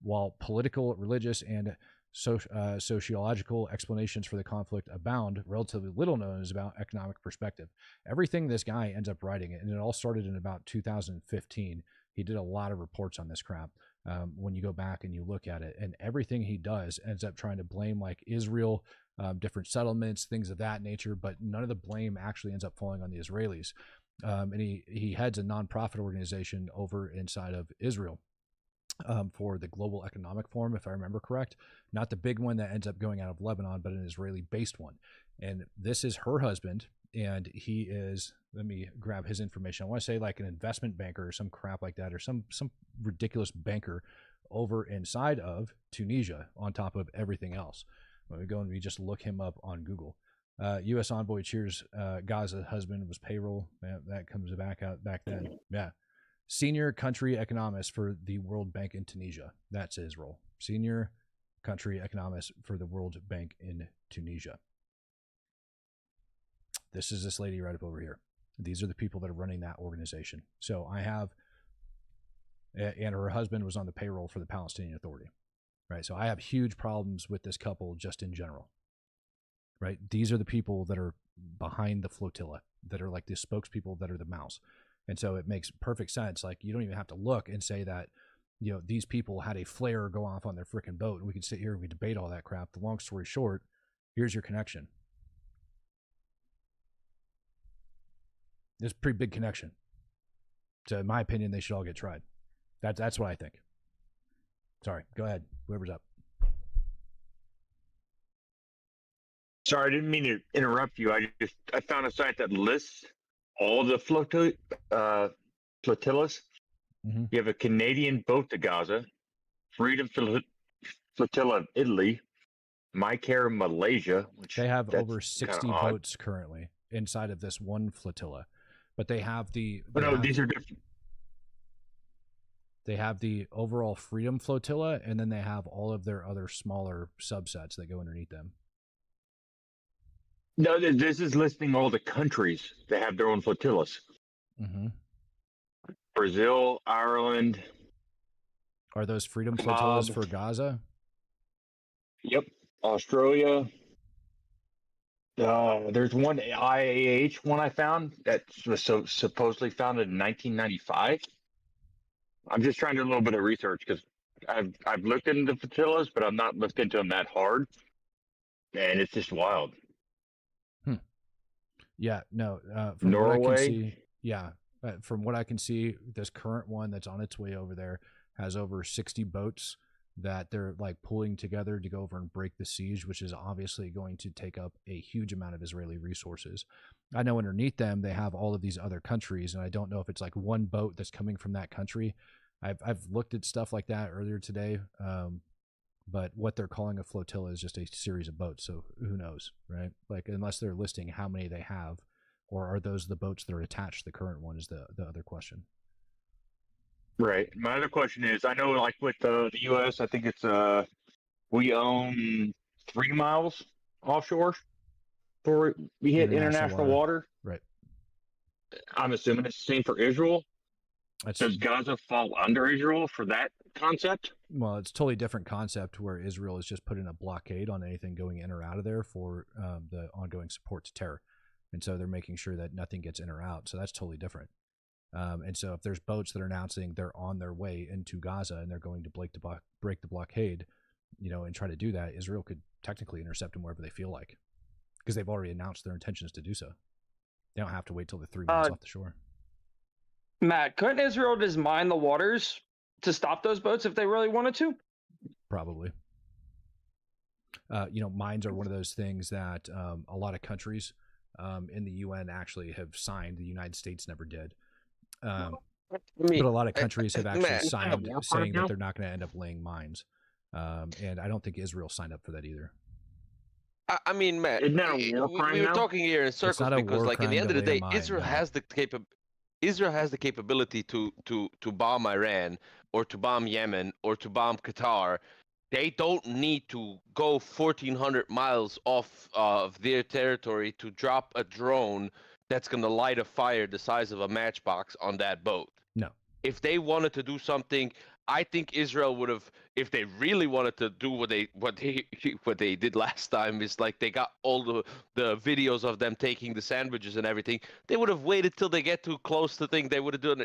while political, religious, and sociological explanations for the conflict abound. Relatively little known is about economic perspective. Everything this guy ends up writing, and it all started in about 2015. He did a lot of reports on this crap. When you go back and you look at it, and everything he does ends up trying to blame like Israel, different settlements, things of that nature, but none of the blame actually ends up falling on the Israelis. And he heads a nonprofit organization over inside of Israel for the Global Economic Forum, if I remember correct. Not the big one that ends up going out of Lebanon, but an Israeli-based one. And this is her husband, and he is, let me grab his information. I want to say like an investment banker or some crap like that, or some ridiculous banker over inside of Tunisia on top of everything else. When we go and we just look him up on Google. U.S. envoy cheers Gaza husband was payroll. That comes back out back then. Yeah. Senior country economist for the World Bank in Tunisia. That's his role. Senior country economist for the World Bank in Tunisia. This is this lady right up over here. These are the people that are running that organization. So I have, and her husband was on the payroll for the Palestinian Authority. Right, so I have huge problems with this couple just in general. Right, these are the people that are behind the flotilla, that are like the spokespeople, that are the mouse, and so it makes perfect sense. Like you don't even have to look and say that, you know, these people had a flare go off on their freaking boat, and we could sit here and we debate all that crap. The long story short, here's your connection. There's a pretty big connection. So in my opinion, they should all get tried. That's what I think. Sorry, go ahead. Whoever's up. Sorry, I didn't mean to interrupt you. I found a site that lists all the flotillas. Mm-hmm. You have a Canadian boat to Gaza, Freedom Flotilla of Italy, My Care Malaysia. Which they have over 60 boats currently inside of this one flotilla, but they have the. These are different. They have the overall Freedom Flotilla, and then they have all of their other smaller subsets that go underneath them. No, this is listing all the countries that have their own flotillas. Mm-hmm. Brazil, Ireland. Are those Freedom Flotillas for Gaza? Yep. Australia. There's one IAH one I found that was supposedly founded in 1995. I'm just trying to do a little bit of research because I've looked into flotillas, but I've not looked into them that hard, and it's just wild. Yeah, no. From Norway. What I can see, yeah, from what I can see, this current one that's on its way over there has over 60 boats that they're like pulling together to go over and break the siege, which is obviously going to take up a huge amount of Israeli resources. I know underneath them they have all of these other countries, and I don't know if it's like one boat that's coming from that country. I've looked at stuff like that earlier today, but what they're calling a flotilla is just a series of boats, so who knows, right? Like, unless they're listing how many they have, or are those the boats that are attached to the current one is the other question. Right. My other question is, I know like with the U.S., I think it's we own 3 miles offshore before we hit international water. Right. I'm assuming it's the same for Israel. Does Gaza fall under Israel for that concept? Well, it's a totally different concept where Israel is just putting a blockade on anything going in or out of there for the ongoing support to terror. And so they're making sure that nothing gets in or out. So that's totally different. And so if there's boats that are announcing they're on their way into Gaza and they're going to break the blockade, you know, and try to do that, Israel could technically intercept them wherever they feel like, because they've already announced their intentions to do so. They don't have to wait till they're 3 miles off the shore. Matt, couldn't Israel just mine the waters to stop those boats if they really wanted to? Probably. Mines are one of those things that a lot of countries in the UN actually have signed. The United States never did. But a lot of countries have actually signed saying that they're not going to end up laying mines. And I don't think Israel signed up for that either. I mean, Matt, we were talking here in circles because, like, at the end of the day, Israel has the capability to bomb Iran or to bomb Yemen or to bomb Qatar. They don't need to go 1,400 miles off of their territory to drop a drone that's going to light a fire the size of a matchbox on that boat. No. If they wanted to do something, I think Israel would have, if they really wanted to do what they did last time, is like they got all the videos of them taking the sandwiches and everything. They would have waited till they get too close to thing. They would have done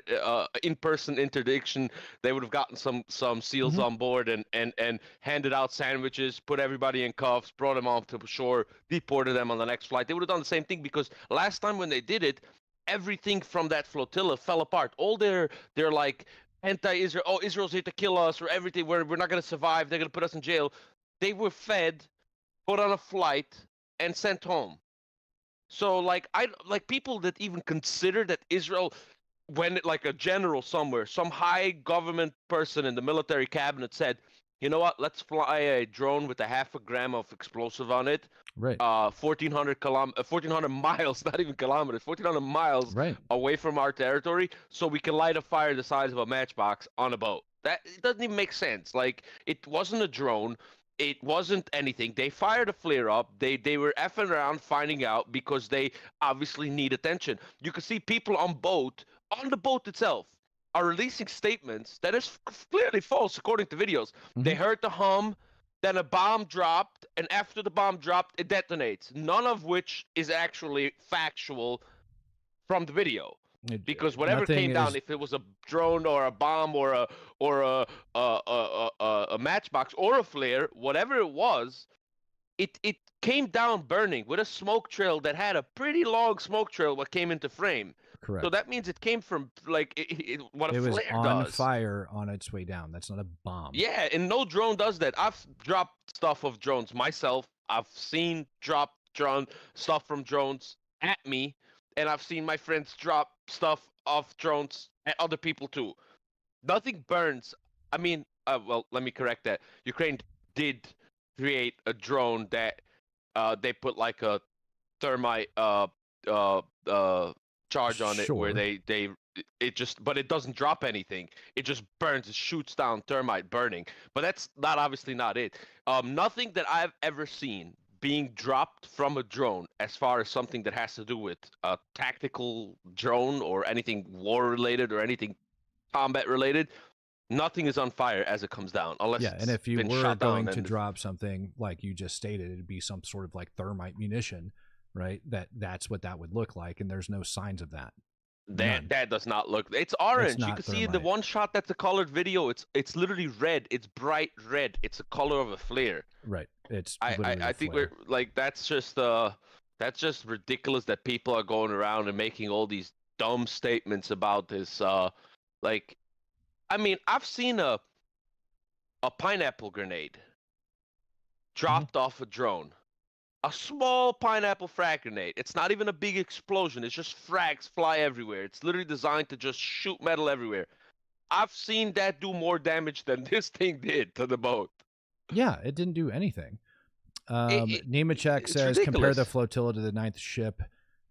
in-person interdiction. They would have gotten some SEALs on board and handed out sandwiches, put everybody in cuffs, brought them off to shore, deported them on the next flight. They would have done the same thing because last time when they did it, everything from that flotilla fell apart. All their like anti-Israel, oh, Israel's here to kill us or everything, we're not going to survive, they're going to put us in jail. They were fed, put on a flight, and sent home. So, like, people that even consider that Israel, when like a general somewhere, some high government person in the military cabinet said, you know what, let's fly a drone with 0.5 gram of explosive on it. Right. 1,400 miles, not even kilometers, 1,400 miles away from our territory, so we can light a fire the size of a matchbox on a boat. That it doesn't even make sense. Like, it wasn't a drone. It wasn't anything. They fired a flare up. They were effing around finding out because they obviously need attention. You can see people on the boat itself, are releasing statements that is clearly false according to videos. They heard the hum, then a bomb dropped, and after the bomb dropped, it detonates. None of which is actually factual from the video. Because whatever came down, if it was a drone or a bomb or a matchbox or a flare, whatever it was, it came down burning with a smoke trail that had a pretty long smoke trail what came into frame. Correct. So that means it came from what a flare does. It was on fire on its way down. That's not a bomb. Yeah, and no drone does that. I've dropped stuff of drones myself. I've seen stuff from drones at me, and I've seen my friends drop stuff off drones at other people too. Nothing burns. I mean, well, let me correct that. Ukraine did create a drone that they put like a thermite charge on it where but it doesn't drop anything. It just burns. It shoots down thermite burning. But that's obviously not it. Nothing that I've ever seen being dropped from a drone, as far as something that has to do with a tactical drone or anything war related or anything combat related, nothing is on fire as it comes down. Unless and if you were going to drop something like you just stated, it'd be some sort of like thermite munition. Right, that's what that would look like, and there's no signs of that. That does not look. It's orange. You can see in the one shot that's a colored video. It's literally red. It's bright red. It's the color of a flare. Right. It's. I think we're like that's just ridiculous that people are going around and making all these dumb statements about this. Like, I mean, I've seen a pineapple grenade dropped off a drone. A small pineapple frag grenade. It's not even a big explosion. It's just frags fly everywhere. It's literally designed to just shoot metal everywhere. I've seen that do more damage than this thing did to the boat. Yeah, it didn't do anything. Nemechek says, compare the flotilla to the 9th ship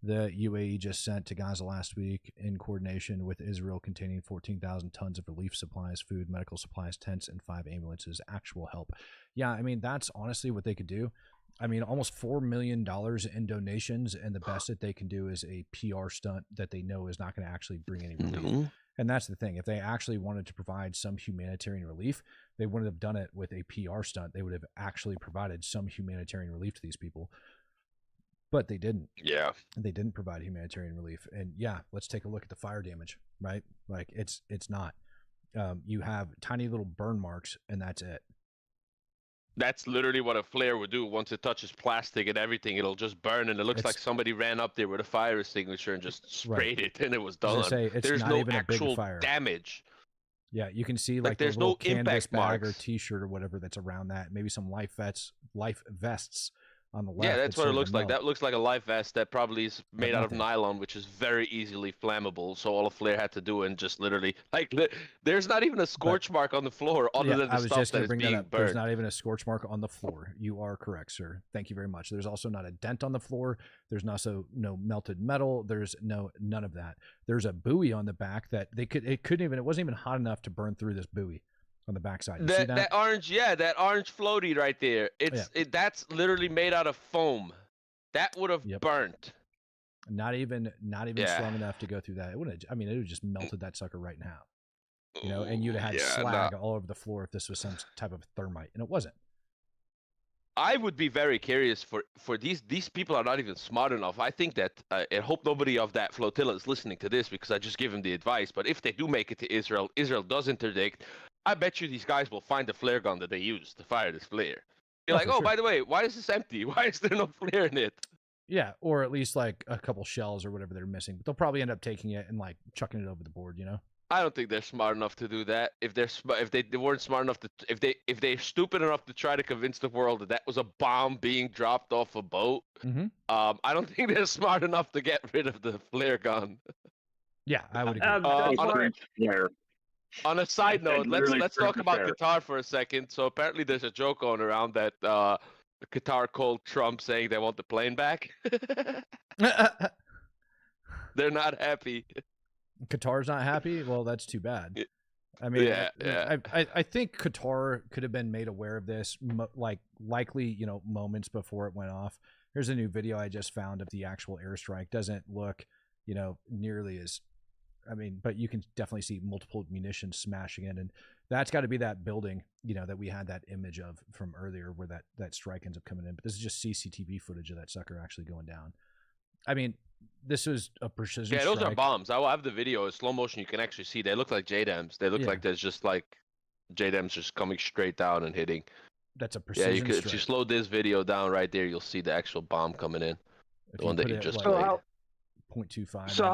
the UAE just sent to Gaza last week in coordination with Israel, containing 14,000 tons of relief supplies, food, medical supplies, tents, and 5 ambulances. Actual help. Yeah, I mean, that's honestly what they could do. I mean, almost $4 million in donations, and the best that they can do is a PR stunt that they know is not going to actually bring any relief. And that's the thing. If they actually wanted to provide some humanitarian relief, they wouldn't have done it with a PR stunt. They would have actually provided some humanitarian relief to these people. But they didn't. Yeah. They didn't provide humanitarian relief. And yeah, let's take a look at the fire damage, right? Like, it's not. You have tiny little burn marks, and that's it. That's literally what a flare would do. Once it touches plastic and everything, it'll just burn, and it looks like somebody ran up there with a fire extinguisher and just sprayed it, and it was done. There's no actual damage. Yeah, you can see like there's the little no canvas impact bag marks or T-shirt or whatever that's around that. Maybe some life vests on the left. Yeah, that's what it looks like. Melt. That looks like a life vest that probably is made out of nylon, which is very easily flammable. So all a flare had to do and just literally like there's not even a scorch mark on the floor other than the stuff that is being burnt. There's not even a scorch mark on the floor. You are correct, sir. Thank you very much. There's also not a dent on the floor. There's also no melted metal. There's none of that. There's a buoy on the back that it wasn't even hot enough to burn through this buoy on the backside. You see that? That orange, that orange floaty right there. That's literally made out of foam. That would have burnt. Not even strong enough to go through that. It wouldn't. I mean, it would have just melted that sucker right in half. You know, and you'd have had slag all over the floor if this was some type of thermite, and it wasn't. I would be very curious for these people are not even smart enough. I think that I hope nobody of that flotilla is listening to this because I just give them the advice. But if they do make it to Israel, Israel does interdict. I bet you these guys will find the flare gun that they used to fire this flare. You're like, by the way, why is this empty? Why is there no flare in it? Yeah, or at least like a couple shells or whatever they're missing. But they'll probably end up taking it and like chucking it over the board, you know? I don't think they're smart enough to do that. If they weren't smart enough to, if they're stupid enough to try to convince the world that was a bomb being dropped off a boat, I don't think they're smart enough to get rid of the flare gun. Yeah, I would agree. On a side note, let's talk about Qatar for a second. So apparently there's a joke going around that Qatar called Trump saying they want the plane back. They're not happy. Qatar's not happy? Well, that's too bad. I mean, I think Qatar could have been made aware of this, likely, moments before it went off. Here's a new video I just found of the actual airstrike. Doesn't look, nearly as... I mean, but you can definitely see multiple munitions smashing in, and that's got to be that building, that we had that image of from earlier where that strike ends up coming in. But this is just CCTV footage of that sucker actually going down. I mean, this was a precision strike. Those are bombs. I will have the video in slow motion. You can actually see they look like JDAMs. They look like there's just like JDAMs just coming straight down and hitting. That's a precision strike. If you slow this video down right there, you'll see the actual bomb coming in. The one that you just played. 0.25. So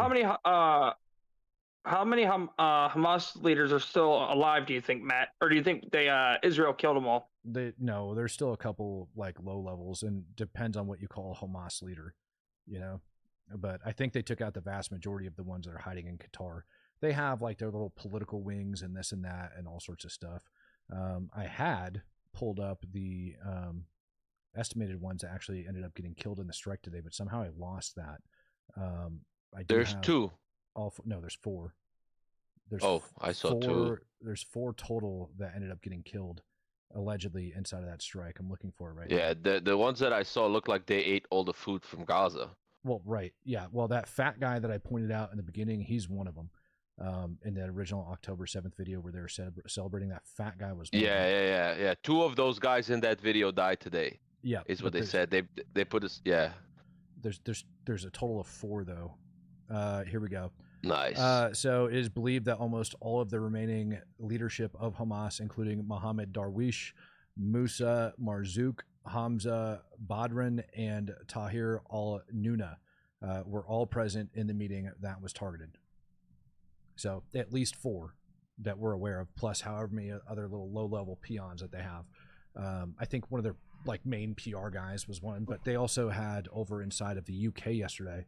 how many Hamas leaders are still alive, do you think, Matt? Or do you think Israel killed them all? No, there's still a couple like low levels, and depends on what you call a Hamas leader, But I think they took out the vast majority of the ones that are hiding in Qatar. They have like their little political wings and this and that and all sorts of stuff. I had pulled up the estimated ones that actually ended up getting killed in the strike today, but somehow I lost that. There's 2. No, there's 4. I saw 2. There's 4 total that ended up getting killed, allegedly, inside of that strike. I'm looking for it right now. Yeah, the ones that I saw look like they ate all the food from Gaza. Well, right. Yeah. Well, that fat guy that I pointed out in the beginning, he's one of them. In the original October 7th video where they were celebrating, that fat guy was one of them. Yeah. 2 of those guys in that video died today. Yeah. Is what they said. They put us. Yeah. There's a total of 4 though. Here we go. Nice. So it is believed that almost all of the remaining leadership of Hamas, including Mohammed Darwish, Musa Marzouk, Hamza Badran, and Tahir al-Nuna, were all present in the meeting that was targeted. So at least 4 that we're aware of, plus however many other little low-level peons that they have. I think one of their like main PR guys was one, but they also had over inside of the UK yesterday.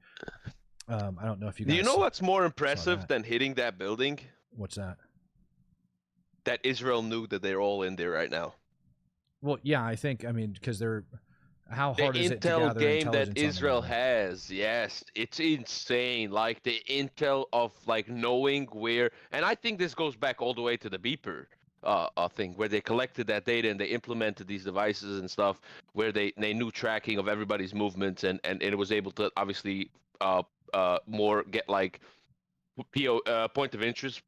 I don't know if you guys... Do you know what's more impressive than hitting that building? What's that? That Israel knew that they're all in there right now. Well, yeah, I think, because they're... How hard is it to gather intelligence game intelligence that Israel has, yes, it's insane. Like the intel of like knowing where... And I think this goes back all the way to the beeper thing, where they collected that data and they implemented these devices and stuff, where they knew tracking of everybody's movements, and it was able to obviously... more get like point of interest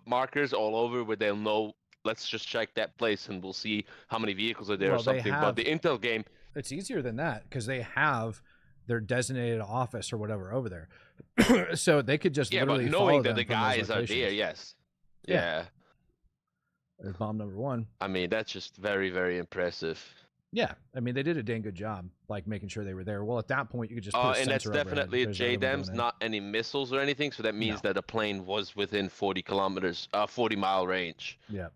markers all over where they'll know, let's just check that place and we'll see how many vehicles are there or something. But the intel game, it's easier than that because they have their designated office or whatever over there. So they could just literally but knowing follow that the them from those guys are locations. there, yes. Yeah. There's bomb number 1. I mean, that's just very, very impressive. Yeah, I mean, they did a dang good job, like making sure they were there. Well, at that point, you could just put a and that's sensor definitely a overhead. JDAMs, not any missiles or anything. So that means that the plane was within 40 mile range. Yeah.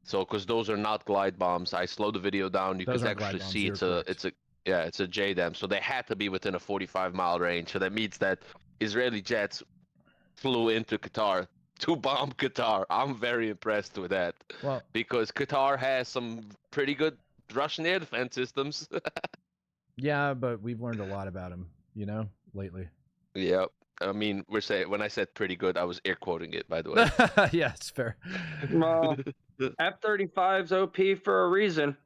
So, because those are not glide bombs, I slowed the video down. You Those could aren't glide actually bombs, see you're it's a JDAM. So they had to be within a 45-mile range. So that means that Israeli jets flew into Qatar to bomb Qatar. I'm very impressed with that. Well, because Qatar has some pretty good Russian air defense systems. Yeah, but we've learned a lot about them, lately. Yep. I mean, when I said pretty good, I was air quoting it, by the way. Yeah, it's fair. Well, F-35's OP for a reason.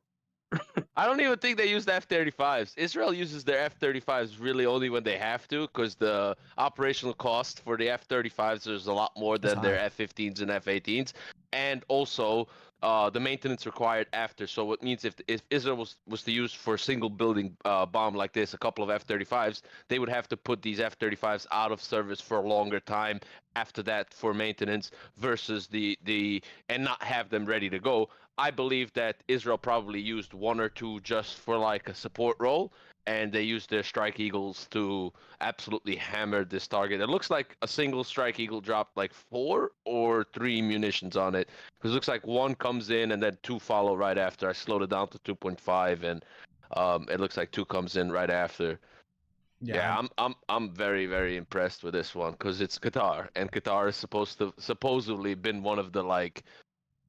I don't even think they use the F-35s. Israel uses their F-35s really only when they have to, because the operational cost for the F-35s is a lot more than their F-15s and F-18s, and also the maintenance required after. So it means if Israel was to use for a single building bomb like this, a couple of F-35s, they would have to put these F-35s out of service for a longer time after that for maintenance versus and not have them ready to go. I believe that Israel probably used 1 or 2 just for like a support role, and they used their Strike Eagles to absolutely hammer this target. It looks like a single Strike Eagle dropped like 4 or 3 munitions on it, because it looks like 1 comes in and then 2 follow right after. I slowed it down to 2.5, and it looks like 2 comes in right after. Yeah, I'm very, very impressed with this one, because it's Qatar, and Qatar is supposedly been one of the like,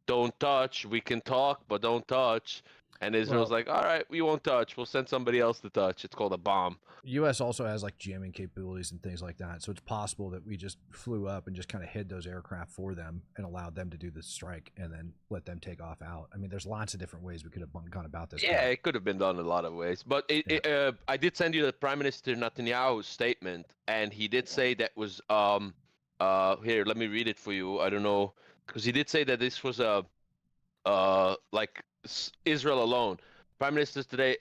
don't touch, we can talk, but don't touch. And Israel's like, all right, we won't touch. We'll send somebody else to touch. It's called a bomb. U.S. also has like jamming capabilities and things like that. So it's possible that we just flew up and just kind of hid those aircraft for them and allowed them to do the strike and then let them take off out. I mean, there's lots of different ways we could have gone about this. Yeah, it could have been done a lot of ways. But I did send you the Prime Minister Netanyahu's statement, and he did say that was here, let me read it for you. I don't know, because he did say that this was like Israel alone. Prime Minister today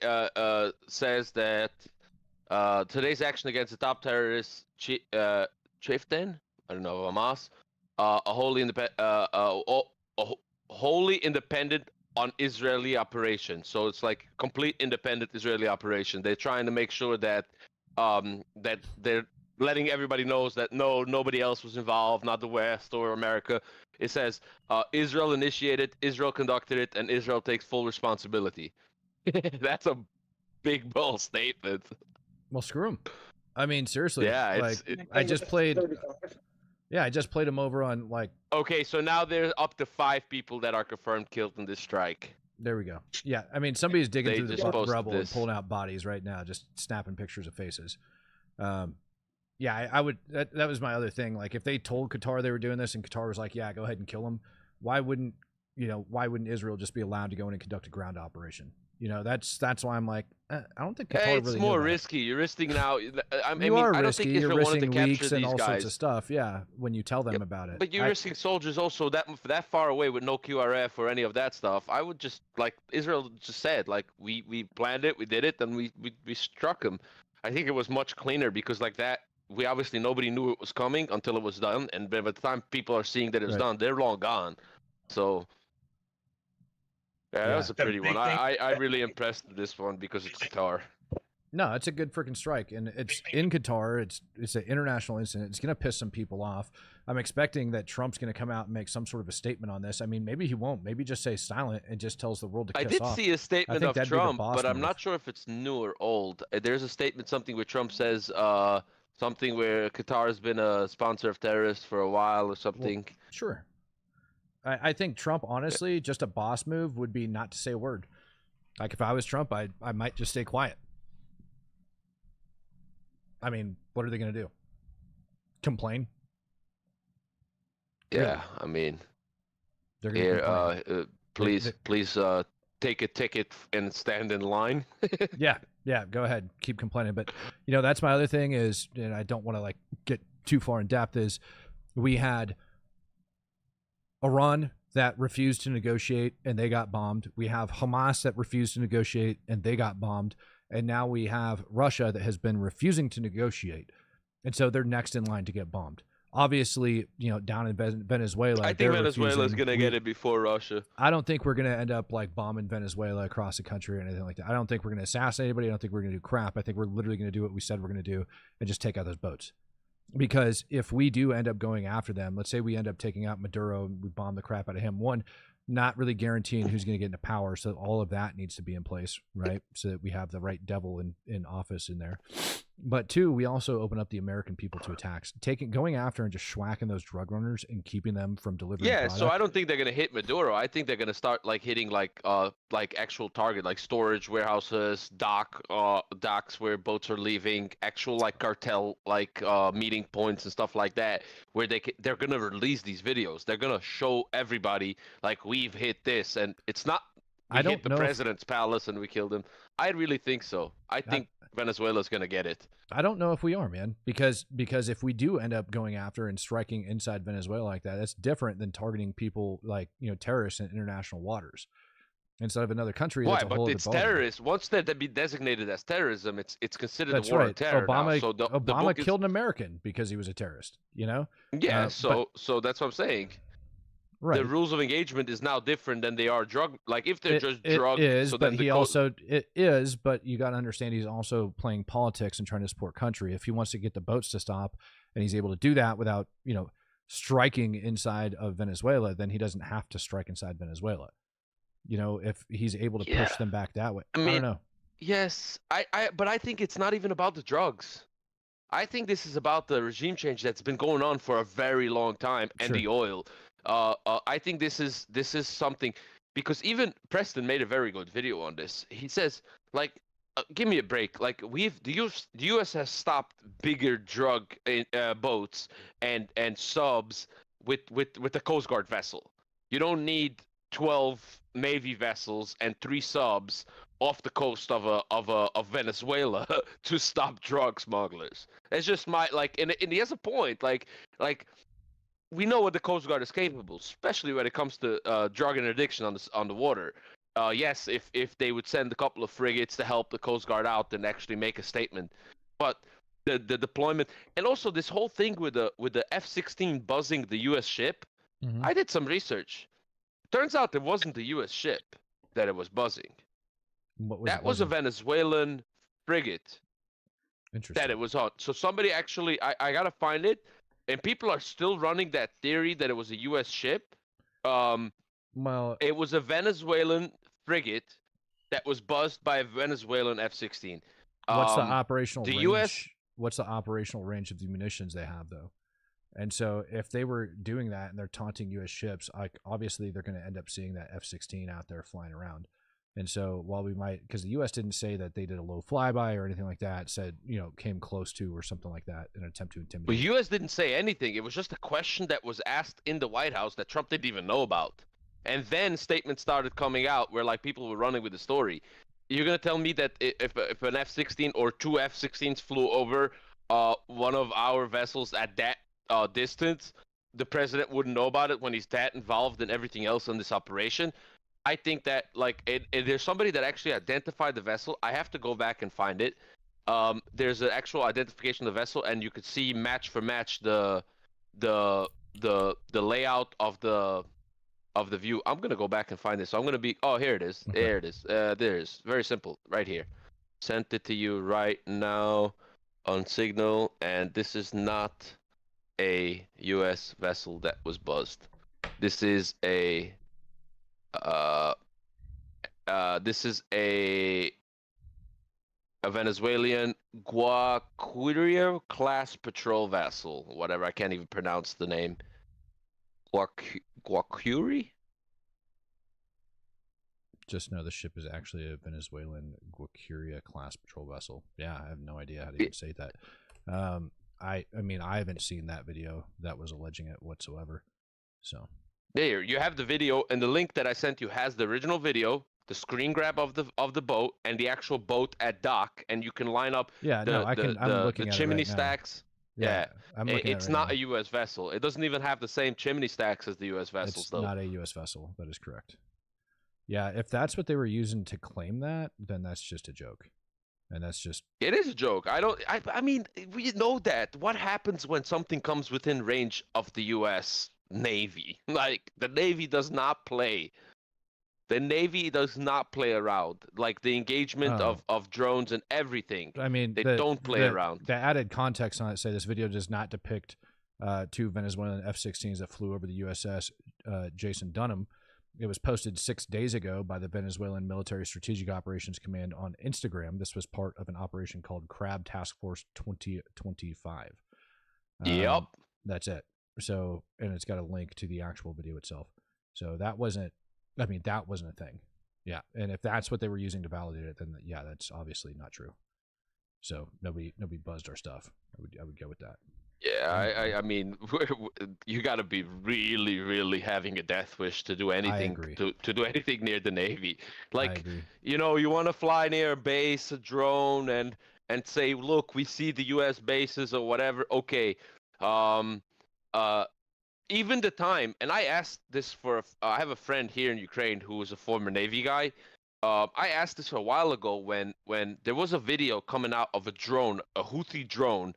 says that today's action against the top terrorist chieftain, I don't know, Hamas, a wholly independent on Israeli operation. So it's like complete independent Israeli operation. They're trying to make sure that that they're letting everybody knows that nobody else was involved, not the West or America. It says Israel initiated, Israel conducted it, and Israel takes full responsibility. That's a big, bold statement. Well, screw them. I mean, seriously. Yeah, I just played. Yeah, I just played them over on like. Okay, so now there's up to 5 people that are confirmed killed in this strike. There we go. Yeah, I mean, somebody's digging through the rubble and pulling out bodies right now, just snapping pictures of faces. Yeah, I would. That was my other thing. Like, if they told Qatar they were doing this, and Qatar was like, "Yeah, go ahead and kill them," why wouldn't Israel just be allowed to go in and conduct a ground operation? That's why I'm like, I don't think Qatar it's really more risky. You're risking now. I you are don't risky. think Israel You're wanted to risking capture leaks and these all guys. sorts of stuff. Yeah, when you tell them about it. But you're risking soldiers also that far away with no QRF or any of that stuff. I would just, like Israel just said, like we planned it, we did it, and we struck them. I think it was much cleaner because like that. We obviously nobody knew it was coming until it was done, and by the time people are seeing that it's done, they're long gone. So yeah, that was a pretty one. I really impressed with this one because it's Qatar. No, it's a good freaking strike, and it's in Qatar. It's an international incident. It's going to piss some people off. I'm expecting that Trump's going to come out and make some sort of a statement on this. I mean, maybe he won't. Maybe just stay silent and just tells the world to kiss off. I did see a statement of Trump, but I'm not sure if it's new or old. There's a statement, something where Trump says something where Qatar has been a sponsor of terrorists for a while or something. Well, sure. I think Trump, honestly, just a boss move would be not to say a word. Like, if I was Trump, I might just stay quiet. I mean, what are they going to do? Complain? Yeah, really? I mean, they're going to please take a ticket and stand in line. Yeah, go ahead, keep complaining. But that's my other thing is, and I don't want to like get too far in depth, is we had Iran that refused to negotiate and they got bombed. We have Hamas that refused to negotiate and they got bombed. And now we have Russia that has been refusing to negotiate. And so they're next in line to get bombed. Obviously, down in Venezuela, I think Venezuela's going to get it before Russia. I don't think we're going to end up like bombing Venezuela across the country or anything like that. I don't think we're going to assassinate anybody. I don't think we're going to do crap. I think we're literally going to do what we said we're going to do and just take out those boats. Because if we do end up going after them, let's say we end up taking out Maduro and we bomb the crap out of him, one, not really guaranteeing who's going to get into power. So all of that needs to be in place, right? So that we have the right devil in office in there. But two, we also open up the American people to attacks, going after and just schwacking those drug runners and keeping them from delivering. Yeah, product. so I don't think they're gonna hit Maduro. I think they're gonna start like hitting like actual target, like storage warehouses, docks where boats are leaving, actual like cartel like meeting points and stuff like that, where they're gonna release these videos. They're gonna show everybody like we've hit this, and it's not. We hit the president's palace and we killed him. I really think so. I think Venezuela's going to get it. I don't know if we are, man, because if we do end up going after and striking inside Venezuela like that, that's different than targeting people like, terrorists in international waters instead of another country. Why? But it's terrorists. Once they're be designated as terrorism, it's considered a war on terror. Obama, so Obama killed an American because he was a terrorist, Yeah, so that's what I'm saying. Right. The rules of engagement is now different than they are drug. Like if they're just drug, so but it is. But you got to understand, he's also playing politics and trying to support country. If he wants to get the boats to stop, and he's able to do that without striking inside of Venezuela, then he doesn't have to strike inside Venezuela. If he's able to push them back that way. I don't know. Yes, but I think it's not even about the drugs. I think this is about the regime change that's been going on for a very long time, and the oil. I think this is something, because even Preston made a very good video on this. He says, like, give me a break. Like the U.S. has stopped bigger drug boats and subs with the Coast Guard vessel. You don't need 12 Navy vessels and 3 subs off the coast of Venezuela to stop drug smugglers. It's just and he has a point. Like. We know what the Coast Guard is capable, especially when it comes to drug interdiction on the water. Yes, if they would send a couple of frigates to help the Coast Guard out and actually make a statement, but the deployment and also this whole thing with the F-16 buzzing the U.S. ship, I did some research. Turns out it wasn't the U.S. ship that it was buzzing. That was a Venezuelan frigate. Interesting. That it was on. So somebody actually, I gotta find it. And people are still running that theory that it was a U.S. ship. Well, it was a Venezuelan frigate that was buzzed by a Venezuelan F-16. What's the operational range? U.S. What's the operational range of the munitions they have, though? And so, if they were doing that and they're taunting U.S. ships, obviously they're going to end up seeing that F-16 out there flying around. And so while we might, because the U.S. didn't say that they did a low flyby or anything like that, said, came close to or something like that in an attempt to intimidate. The U.S. didn't say anything. It was just a question that was asked in the White House that Trump didn't even know about. And then statements started coming out where people were running with the story. You're going to tell me that if an F-16 or 2 F-16s flew over one of our vessels at that distance, the president wouldn't know about it when he's that involved in everything else in this operation? I think that there's somebody that actually identified the vessel. I have to go back and find it. There's an actual identification of the vessel, and you could see match for match the layout of the view. I'm gonna go back and find this. So I'm gonna be. Oh, here it is. Okay. There it is. There it is. Very simple. Right here. Sent it to you right now on Signal, and this is not a U.S. vessel that was buzzed. This is a Venezuelan Guaquira class patrol vessel. Whatever, I can't even pronounce the name. Guaquiri? Just know the ship is actually a Venezuelan Guaquira class patrol vessel. Yeah, I have no idea how to even say that. I mean, I haven't seen that video that was alleging it whatsoever. So there, you have the video, and the link that I sent you has the original video, the screen grab of the boat, and the actual boat at dock, and you can line up. Yeah, I'm looking at chimney it right stacks. Now. Yeah, I'm looking it's at it not right a U.S. vessel. It doesn't even have the same chimney stacks as the U.S. vessels, it's though. Not a U.S. vessel. That is correct. Yeah, if that's what they were using to claim that, then that's just a joke. And that's just... It is a joke. I mean, we know that. What happens when something comes within range of the U.S. Navy? Like, the Navy does not play. The Navy does not play around. Like, the engagement of drones and everything. I mean, they don't play around. The added context on it say this video does not depict two Venezuelan F-16s that flew over the USS Jason Dunham. It was posted 6 days ago by the Venezuelan Military Strategic Operations Command on Instagram. This was part of an operation called Crab Task Force 2025. Yep. That's it. So, and it's got a link to the actual video itself. So that wasn't, I mean, that wasn't a thing. Yeah. And if that's what they were using to validate it, then yeah, that's obviously not true. So nobody buzzed our stuff. I would go with that. Yeah, I mean, you got to be really, really having a death wish to do anything to do anything near the Navy. Like, you know, you want to fly near a base, a drone, and say, look, we see the U.S. bases or whatever. Okay, even the time, and I asked this for, I have a friend here in Ukraine who is a former Navy guy. I asked this a while ago when there was a video coming out of a drone, a Houthi drone,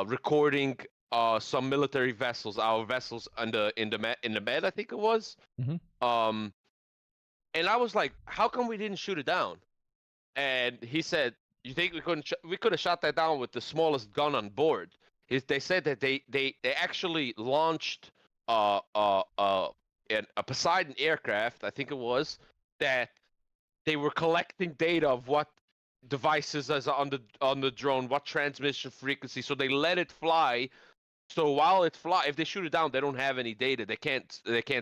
recording some military vessels, our vessels in the Med, I think it was. Mm-hmm. And I was like, how come we didn't shoot it down? And he said, you think we could have shot that down with the smallest gun on board? They said that they actually launched a Poseidon aircraft, I think it was, that they were collecting data of what devices as on the drone, what transmission frequency, so they let it fly. So while it fly, if they shoot it down, they don't have any data. They can't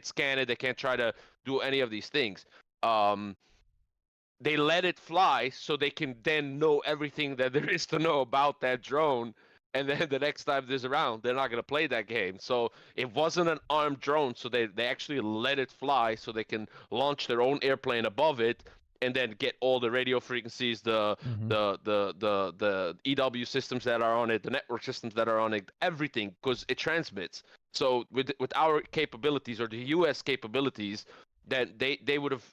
scan it. They can't try to do any of these things. They let it fly so they can then know everything that there is to know about that drone. And then the next time this around, they're not going to play that game. So it wasn't an armed drone. So they actually let it fly so they can launch their own airplane above it and then get all the radio frequencies, the EW systems that are on it, the network systems that are on it, everything, because it transmits. So with our capabilities, or the U.S. capabilities, that they would have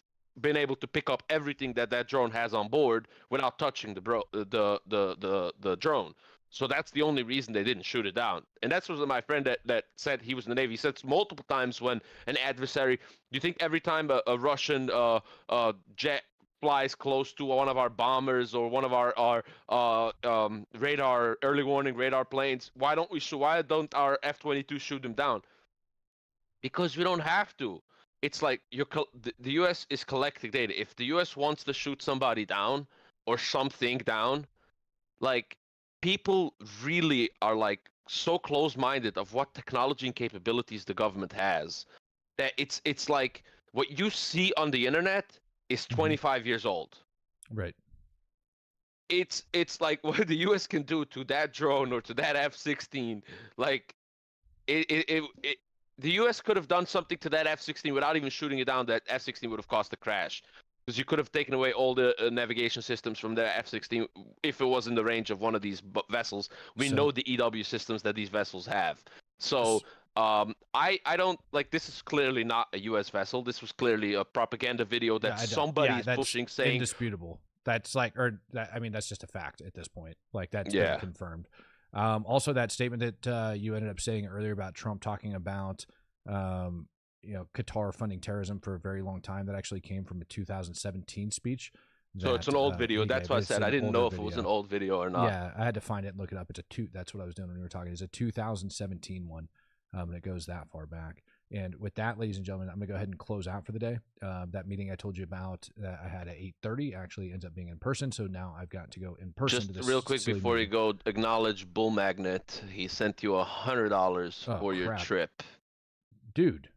been able to pick up everything that drone has on board without touching the drone. So that's the only reason they didn't shoot it down. And that's what my friend that said he was in the Navy. He said multiple times when an adversary, do you think every time a Russian jet flies close to one of our bombers or one of our radar, early warning radar planes, why don't our F-22 shoot them down? Because we don't have to. It's like the U.S. is collecting data. If the U.S. wants to shoot somebody down or something down, like, people really are like so close-minded of what technology and capabilities the government has that it's like what you see on the internet is 25 years old. Right. It's like what the U.S. can do to that drone or to that F-16. Like the U.S. could have done something to that F-16 without even shooting it down. That F-16 would have caused a crash. Because you could have taken away all the navigation systems from the F-16 if it was in the range of one of these vessels. We know the EW systems that these vessels have. So I don't, like, this is clearly not a U.S. vessel. This was clearly a propaganda video that somebody is pushing, saying... indisputable. That's like, I mean, that's just a fact at this point. Like, that's been confirmed. Also, that statement that you ended up saying earlier about Trump talking about... Qatar funding terrorism for a very long time, that actually came from a 2017 speech. So it's an old video. That's why I said I didn't know if it was an old video or not. Yeah, I had to find it and look it up. That's what I was doing when we were talking. It's a 2017 one, and it goes that far back. And with that, ladies and gentlemen, I'm gonna go ahead and close out for the day. That meeting I told you about that I had at 8:30 actually ends up being in person. So now I've got to go in person. Just real quick before you go, acknowledge Bull Magnet. He sent you $100 for your trip, dude.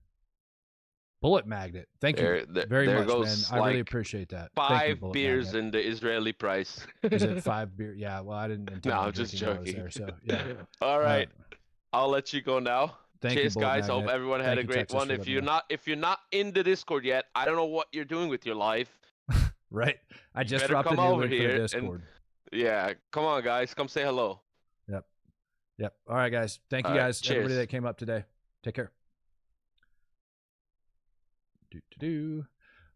Bullet Magnet. Thank you very much, man. I really appreciate that. 5 beers in the Israeli price. Is it 5 beer? Yeah, well, I didn't. No, I'm just joking. There, so, yeah. All right. I'll let you go now. Cheers, guys. Magnet. Hope everyone had a great one. If you're not in the Discord yet, I don't know what you're doing with your life. Right. I just dropped a new link for the Discord. Yeah. Come on, guys. Come say hello. Yep. All right, guys. Thank you, guys. Cheers. Everybody that came up today. Take care.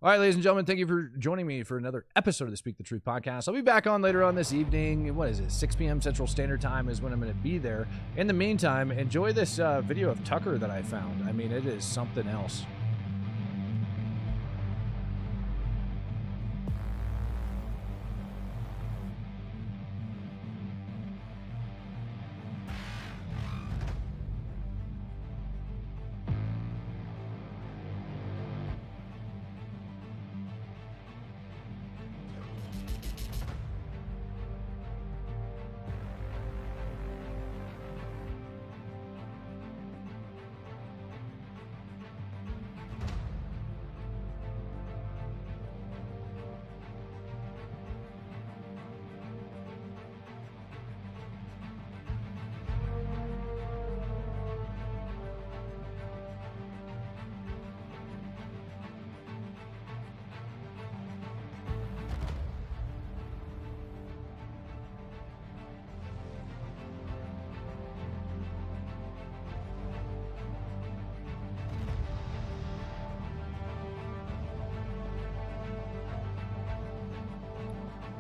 All right, ladies and gentlemen, thank you for joining me for another episode of the Speak the Truth podcast. I'll be back on later on this evening. What is it? 6 p.m. Central Standard Time is when I'm going to be there. In the meantime, enjoy this video of Tucker that I found. I mean, it is something else.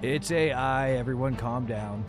It's AI. Everyone calm down.